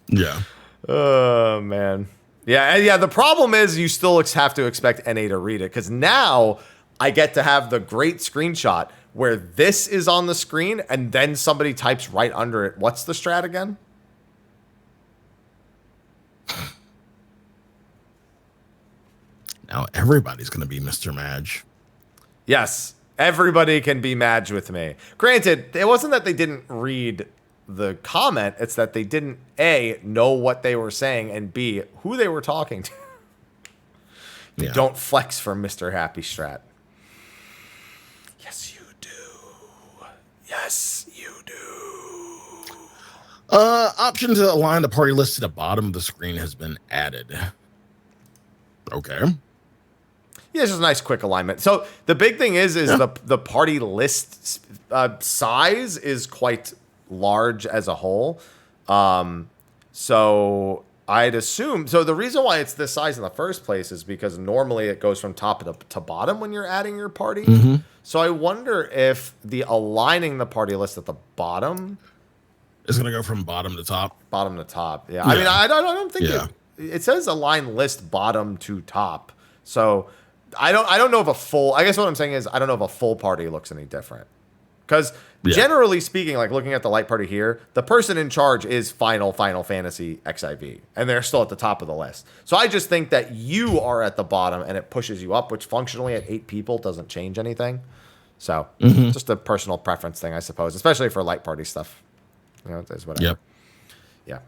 Yeah. Oh, man. Yeah. The problem is you still have to expect NA to read it because now I get to have the great screenshot where this is on the screen and then somebody types right under it. What's the strat again? Now everybody's going to be Mr. Madge. Yes. Everybody can be mad with me. Granted, it wasn't that they didn't read the comment. It's that they didn't, A, know what they were saying, and B, who they were talking to. You don't flex for Mr. Happy Strat. Yes, you do. Yes, you do. Option to align the party list to the bottom of the screen has been added. Okay. Yeah, it's just a nice quick alignment. So the big thing is the party list size is quite large as a whole. So I'd assume, so the reason why it's this size in the first place is because normally it goes from top to bottom when you're adding your party. Mm-hmm. So I wonder if the aligning the party list at the bottom is going to go from bottom to top. Bottom to top. Yeah. I mean, I don't think it says align list bottom to top. So I don't know if a full, I guess what I'm saying is I don't know if a full party looks any different. Because generally speaking, like looking at the light party here, the person in charge is Final Fantasy XIV, and they're still at the top of the list. So I just think that you are at the bottom and it pushes you up, which functionally at 8 people doesn't change anything. So just a personal preference thing, I suppose, especially for light party stuff. You know, it's whatever. Yep. Yeah.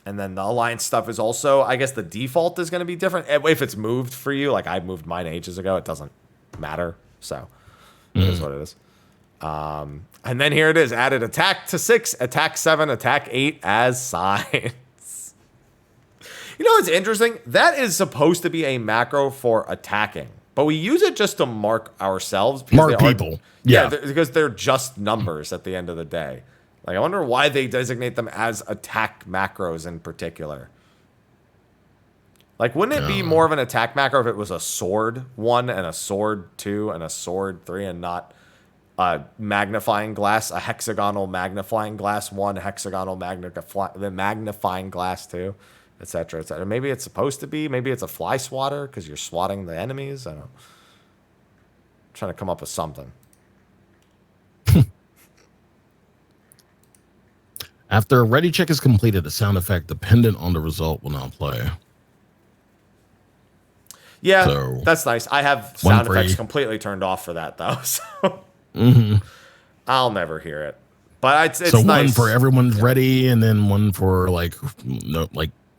And then the alliance stuff is also, I guess the default is going to be different. If it's moved for you, like I moved mine ages ago, it doesn't matter. So it is what it is. And then here it is, added attack to 6, attack 7, attack 8 as signs. You know what's interesting? That is supposed to be a macro for attacking, but we use it just to mark ourselves. Mark people. Yeah, because they're just numbers at the end of the day. Like, I wonder why they designate them as attack macros in particular. Like, wouldn't it be more of an attack macro if it was a sword 1 and a sword 2 and a sword 3 and not a magnifying glass, a hexagonal magnifying glass 1, a hexagonal magnifying glass 2, etc., etc. Maybe it's supposed to be. Maybe it's a fly swatter because you're swatting the enemies. I don't know. I'm trying to come up with something. After a ready check is completed, a sound effect dependent on the result will now play. Yeah, so, that's nice. I have sound effects completely turned off for that, though. So I'll never hear it. But it's so nice. One for everyone's ready, and then one for like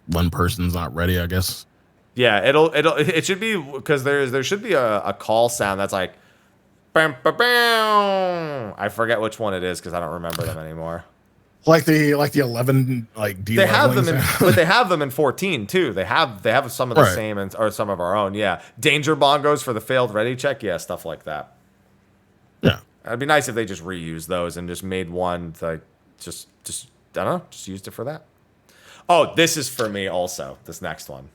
one person's not ready, I guess. Yeah, it should be because there should be a call sound that's like, bam, bam, bam. I forget which one it is because I don't remember them anymore. Like the 11 they have them but they have them in 14 too. They have some of the same or some of our own. Yeah, danger bongos for the failed ready check. Yeah, stuff like that. Yeah, it'd be nice if they just reused those and just made one like just I don't know, just used it for that. Oh, this is for me also. This next one.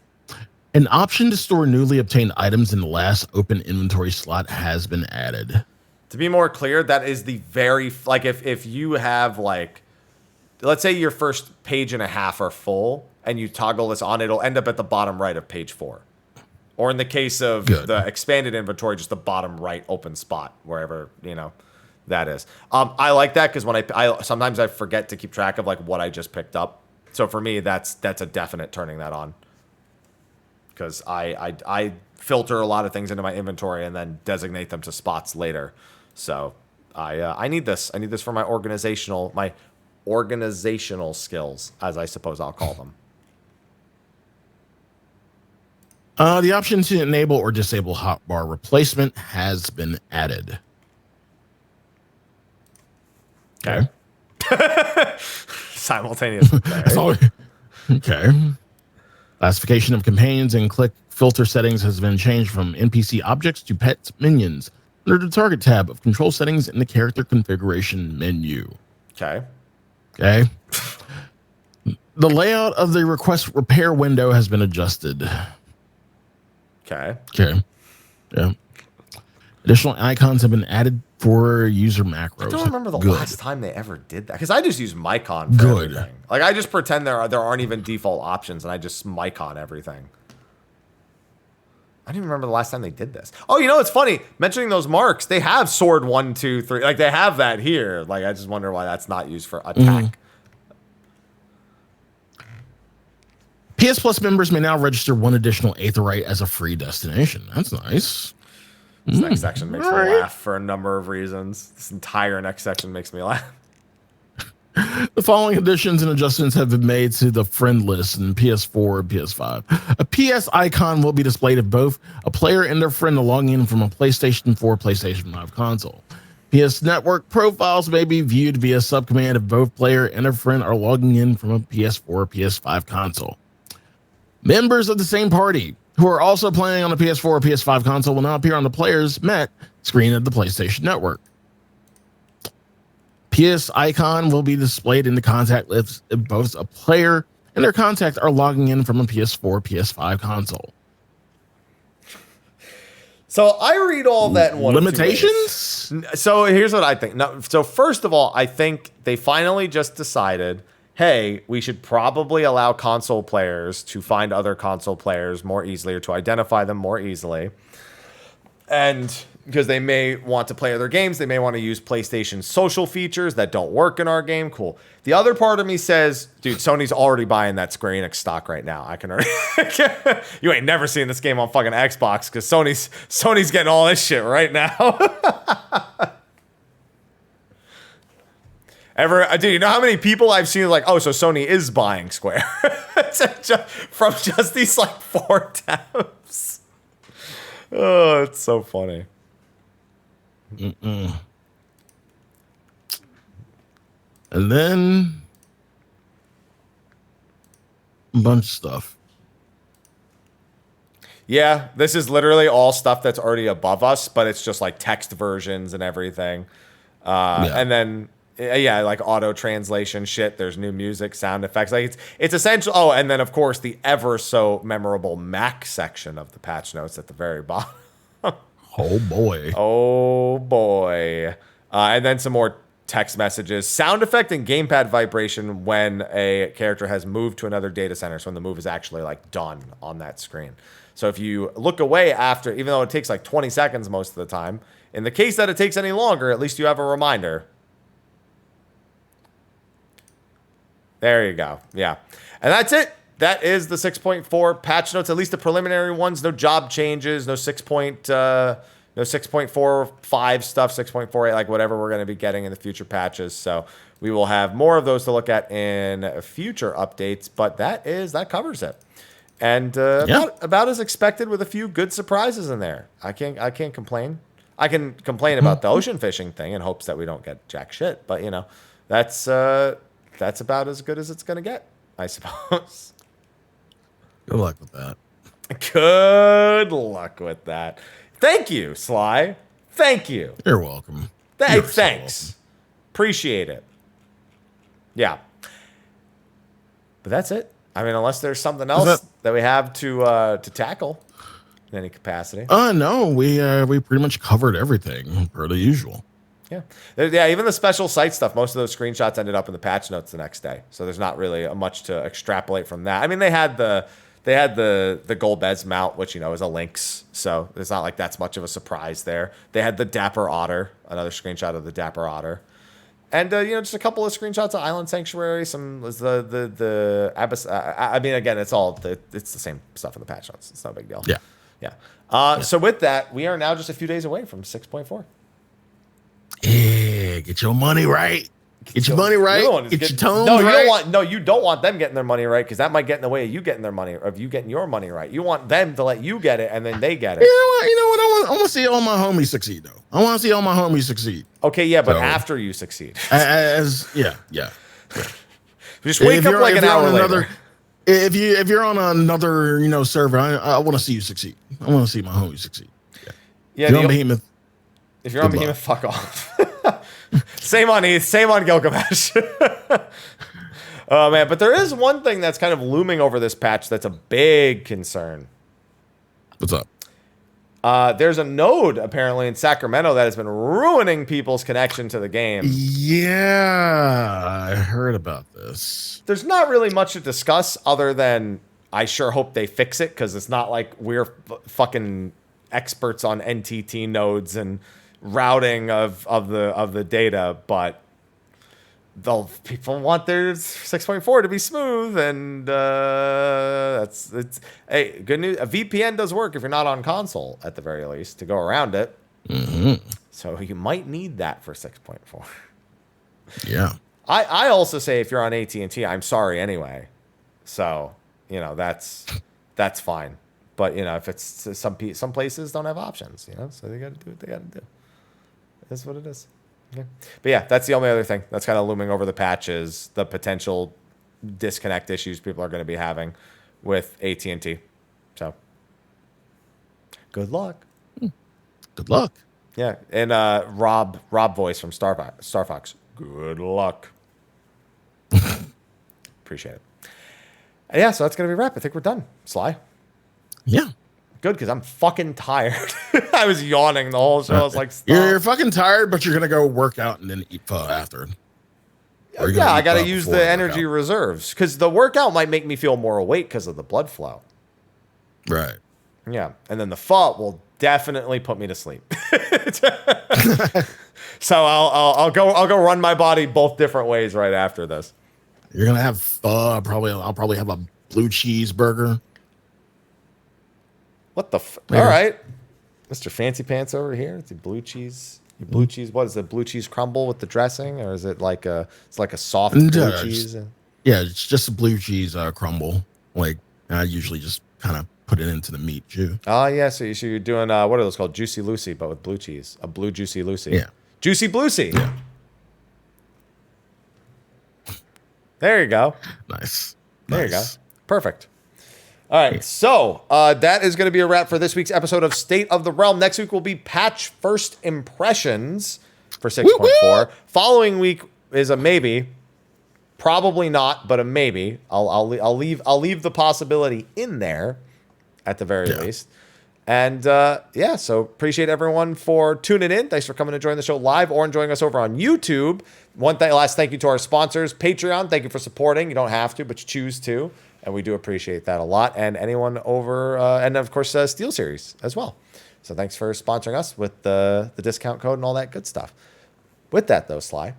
An option to store newly obtained items in the last open inventory slot has been added. To be more clear, that is the very like if you have like. Let's say your first page and a half are full and you toggle this on, it'll end up at the bottom right of page 4. Or in the case of the expanded inventory, just the bottom right open spot, wherever, that is. I like that because when I sometimes I forget to keep track of like what I just picked up. So for me, that's a definite turning that on. Because I filter a lot of things into my inventory and then designate them to spots later. So I need this. I need this for my organizational skills, as I suppose I'll call them. The option to enable or disable hotbar replacement has been added. Okay. Simultaneous. Okay. Classification of companions and click filter settings has been changed from NPC objects to pets minions under the target tab of control settings in the character configuration menu. Okay. Okay. The layout of the request repair window has been adjusted. Okay. Yeah. Additional icons have been added for user macros. I don't remember the last time they ever did that because I just use Mycon for everything. Like I just pretend there aren't even default options and I just Mycon everything. I don't even remember the last time they did this. Oh, it's funny. Mentioning those marks, they have sword 1, 2, 3. Like, they have that here. Like, I just wonder why that's not used for attack. PS Plus members may now register one additional Aetheryte as a free destination. That's nice. This next section makes me laugh for a number of reasons. This entire next section makes me laugh. The following additions and adjustments have been made to the friend list in PS4 and PS5. A PS icon will be displayed if both a player and their friend are logging in from a PlayStation 4 PlayStation 5 console. PS Network profiles may be viewed via subcommand if both player and their friend are logging in from a PS4 or PS5 console. Members of the same party who are also playing on a PS4 or PS5 console will now appear on the players met screen of the PlayStation Network. PS icon will be displayed in the contact list if both a player and their contact are logging in from a PS4 or PS5 console. So I read all that in one limitations. So here's what I think. No, so first of all, I think they finally just decided, hey, we should probably allow console players to find other console players more easily or to identify them more easily. And because they may want to play other games, they may want to use PlayStation social features that don't work in our game. Cool. The other part of me says, dude, Sony's already buying that Square Enix stock right now. I can already you ain't never seen this game on fucking Xbox because Sony's getting all this shit right now. Dude, you know how many people I've seen like, oh, so Sony is buying Square from just these like 4 tabs. Oh, it's so funny. And then a bunch of stuff. Yeah, this is literally all stuff that's already above us, but it's just like text versions and everything. And then, yeah, like auto translation shit. There's new music, sound effects. Like it's essential. Oh, and then of course the ever so memorable Mac section of the patch notes at the very bottom. Oh boy. Oh boy. And then some more text messages, sound effect and gamepad vibration when a character has moved to another data center. So when the move is actually like done on that screen. So if you look away after, even though it takes like 20 seconds most of the time, in the case that it takes any longer, at least you have a reminder. There you go. Yeah. And that's it. That is the 6.4 patch notes, at least the preliminary ones. No job changes, no 6.45 stuff, 6.48, like whatever we're going to be getting in the future patches. So we will have more of those to look at in future updates, but that covers it. And about as expected with a few good surprises in there. I can't complain. I can complain about the ocean fishing thing in hopes that we don't get jack shit, but you know, that's about as good as it's going to get, I suppose. Good luck with that. Good luck with that. Thank you, Sly. Thank you. You're welcome. Thanks. So welcome. Appreciate it. Yeah. But that's it. I mean, unless there's something else that we have to tackle in any capacity. No, we pretty much covered everything per the usual. Yeah. Yeah, even the special site stuff, most of those screenshots ended up in the patch notes the next day. So there's not really much to extrapolate from that. I mean, they had the Golbez mount, which, you know, is a Lynx. So it's not like that's much of a surprise there. They had the Dapper Otter, another screenshot of the Dapper Otter. And, you know, just a couple of screenshots of Island Sanctuary, some the Abyss. I mean, again, it's the same stuff in the patch notes. It's no big deal. Yeah. Yeah. So with that, we are now just a few days away from 6.4. Yeah, get your money right. Get your money right. Get your tones right. You don't want them getting their money right because that might get in the way of you getting their money, of you getting your money right. You want them to let you get it and then they get it. You know what? I want to see all my homies succeed though. I want to see all my homies succeed. Okay, yeah, but after you succeed. Yeah. Just wake up like an hour later. If you're on another, you know, server, I want to see you succeed. I want to see my homies succeed. Yeah. Behemoth. If you're on Behemoth, fuck off. Same on ETH, same on Gilgamesh. Oh, man. But there is one thing that's kind of looming over this patch that's a big concern. What's up? There's a node, apparently, in Sacramento that has been ruining people's connection to the game. Yeah, I heard about this. There's not really much to discuss other than I sure hope they fix it because it's not like we're fucking experts on NTT nodes and routing of the data, but people want their 6.4 to be smooth, and it's hey, good news. A VPN does work if you're not on console at the very least to go around it. So you might need that for 6.4. Yeah. I also say if you're on AT&T, I'm sorry anyway. So that's fine. But if it's some places don't have options, so they got to do what they got to do. That's what it is. Okay. But yeah, that's the only other thing that's kind of looming over the patch is the potential disconnect issues people are going to be having with AT&T. So good luck. Good luck. Yeah, and Rob voice from Star Fox. Good luck. Appreciate it. And yeah, so that's gonna be a wrap. I think we're done. Sly. Yeah. Good, because I'm fucking tired. I was yawning the whole show. I was like, stop. You're fucking tired, but you're gonna go work out and then eat pho after. Yeah, I gotta use the energy reserves because the workout might make me feel more awake because of the blood flow. Right. Yeah, and then the pho will definitely put me to sleep. So I'll go run my body both different ways right after this. You're gonna have pho. I'll probably have a blue cheeseburger. What the? All right, Mr. Fancy Pants over here. It's a blue cheese. Blue cheese. What is it? Blue cheese crumble with the dressing, or is it like a soft blue cheese? Yeah, it's just a blue cheese crumble. Like I usually just kind of put it into the meat too. Oh yeah, so you're doing what are those called? Juicy Lucy, but with blue cheese. A blue Juicy Lucy. Yeah. Juicy Bluesy. Yeah. There you go. Nice. There you go. Perfect. All right, so that is going to be a wrap for this week's episode of State of the Realm. Next week will be patch first impressions for 6.4. Following week is a maybe, probably not, but a maybe. I'll leave the possibility in there at the very least. And so appreciate everyone for tuning in. Thanks for coming to join the show live or enjoying us over on YouTube. Last thank you to our sponsors, Patreon. Thank you for supporting. You don't have to, but you choose to. And we do appreciate that a lot. And anyone over, and of course, SteelSeries as well. So thanks for sponsoring us with the discount code and all that good stuff. With that, though, Sly,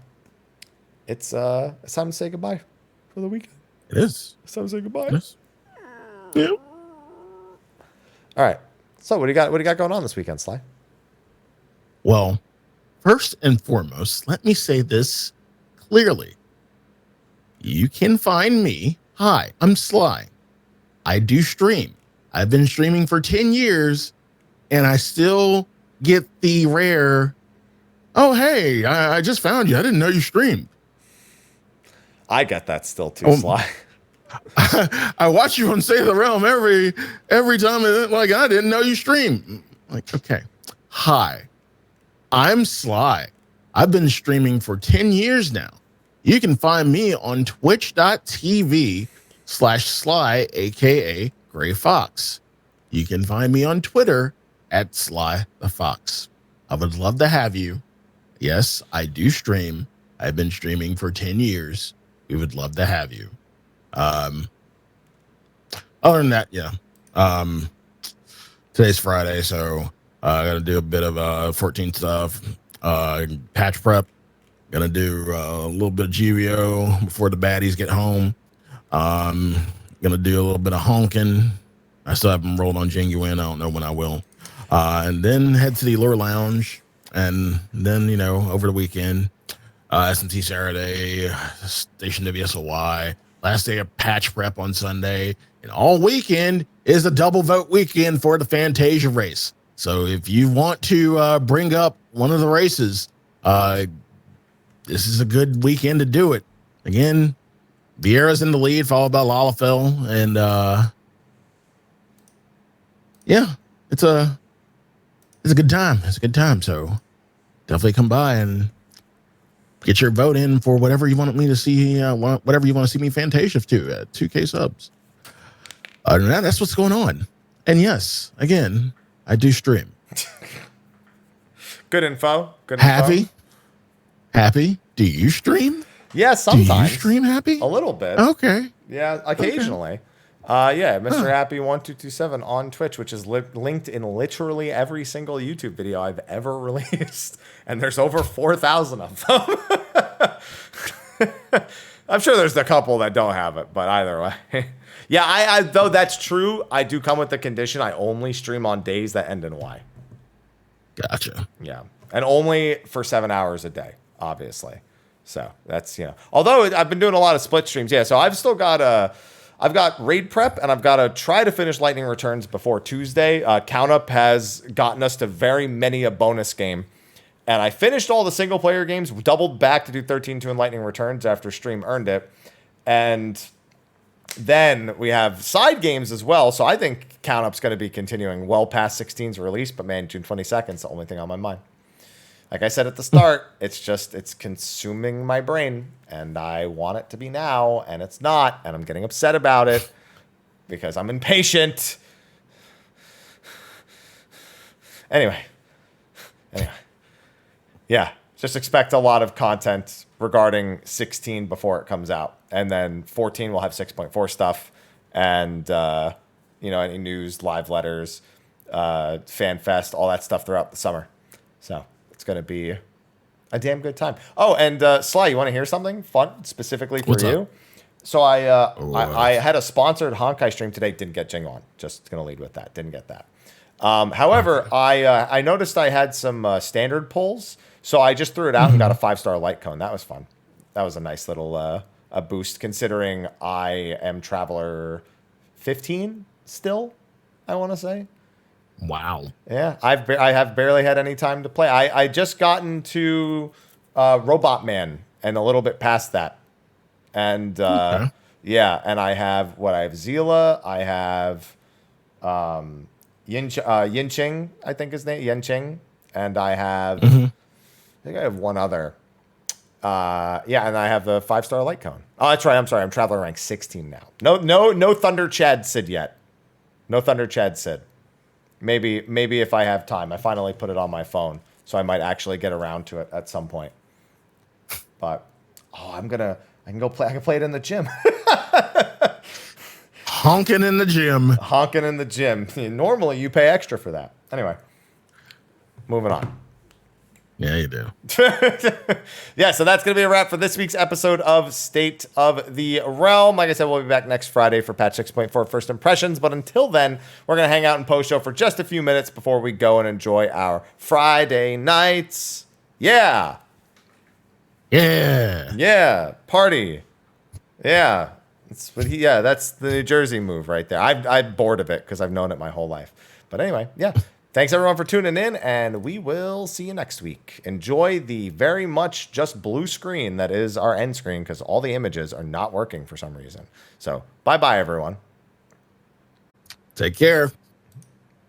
it's time to say goodbye for the weekend. It is. It's time to say goodbye. Yes. Yeah. All right. So what do you got going on this weekend, Sly? Well, first and foremost, let me say this clearly. You can find me. Hi, I'm Sly. I do stream. I've been streaming for 10 years, and I still get the rare, oh, hey, I just found you. I didn't know you streamed. I get that still too, Sly. I watch you on State of the Realm every time. Like, I didn't know you stream. Like, okay. Hi, I'm Sly. I've been streaming for 10 years now. You can find me on twitch.tv/Sly, aka Gray Fox. You can find me on Twitter at Sly the Fox. I would love to have you. Yes, I do stream. I've been streaming for 10 years. We would love to have you. Other than that, yeah. Today's Friday, so I gotta do a bit of 14 stuff. Patch prep. Gonna do a little bit of GVO before the baddies get home. Gonna do a little bit of honking. I still haven't rolled on Janhyua. I don't know when I will. And then head to the Lure Lounge, and then over the weekend, SMT Saturday, Station WSOY. Last day of patch prep on Sunday, and all weekend is a double vote weekend for the Fantasia race. So if you want to bring up one of the races, this is a good weekend to do it. Again, Vieira's in the lead, followed by Lalafell, and it's a good time. It's a good time. So definitely come by and get your vote in for whatever you want me to see, whatever you want to see me Fantasia to at 2K subs. Other than that, that's what's going on. And yes, again, I do stream. Good info. Good info. Happy. Do you stream? Yeah, sometimes. Do you stream, Happy? A little bit. Okay. Yeah, occasionally. Okay. Mr. Happy 1227 on Twitch, which is linked in literally every single YouTube video I've ever released, and there's over 4,000 of them. I'm sure there's a couple that don't have it, but either way. Yeah, I though that's true, I do come with the condition I only stream on days that end in Y. Gotcha. Yeah. And only for 7 hours a day, obviously. So that's, although I've been doing a lot of split streams. Yeah. So I've still got I've got raid prep and I've got to try to finish Lightning Returns before Tuesday. Count Up has gotten us to very many a bonus game. And I finished all the single player games, doubled back to do 13-2 in Lightning Returns after stream earned it. And then we have side games as well. So I think Count Up's going to be continuing well past 16's release. But man, June 22nd is the only thing on my mind. Like I said at the start, it's consuming my brain, and I want it to be now, and it's not, and I'm getting upset about it because I'm impatient. Anyway. Yeah, just expect a lot of content regarding 16 before it comes out, and then 14 will have 6.4 stuff, and any news, live letters, fan fest, all that stuff throughout the summer. So it's going to be a damn good time. Oh, and Sly, you want to hear something fun specifically for you? Up? So I had a sponsored Honkai stream today. Didn't get Jing on. Just going to lead with that. Didn't get that. However, I noticed I had some standard pulls, so I just threw it out and got a 5-star light cone. That was fun. That was a nice little a boost, considering I am Traveler 15 still, I want to say. Wow. Yeah, I have barely had any time to play. I just gotten to Robot Man and a little bit past that. And yeah, and I have Zila, I have Yinching, I think his name, Yinching, and I have I think I have one other. Yeah, and I have the 5-star light cone. Oh, that's right. I'm sorry. I'm Traveler rank 16 now. No Thunder Chad Sid yet. No Thunder Chad Sid. Maybe if I have time. I finally put it on my phone, so I might actually get around to it at some point. But I can go play. I can play it in the gym. Honking in the gym. Honking in the gym. Normally you pay extra for that. Anyway, moving on. Yeah, you do. Yeah, so that's going to be a wrap for this week's episode of State of the Realm. Like I said, we'll be back next Friday for patch 6.4 First Impressions. But until then, we're going to hang out in post-show for just a few minutes before we go and enjoy our Friday nights. Yeah. Yeah. Yeah. Party. Yeah. That's the New Jersey move right there. I'm bored of it because I've known it my whole life. But anyway, yeah. Thanks, everyone, for tuning in, and we will see you next week. Enjoy the very much just blue screen that is our end screen, because all the images are not working for some reason. So, bye-bye, everyone. Take care.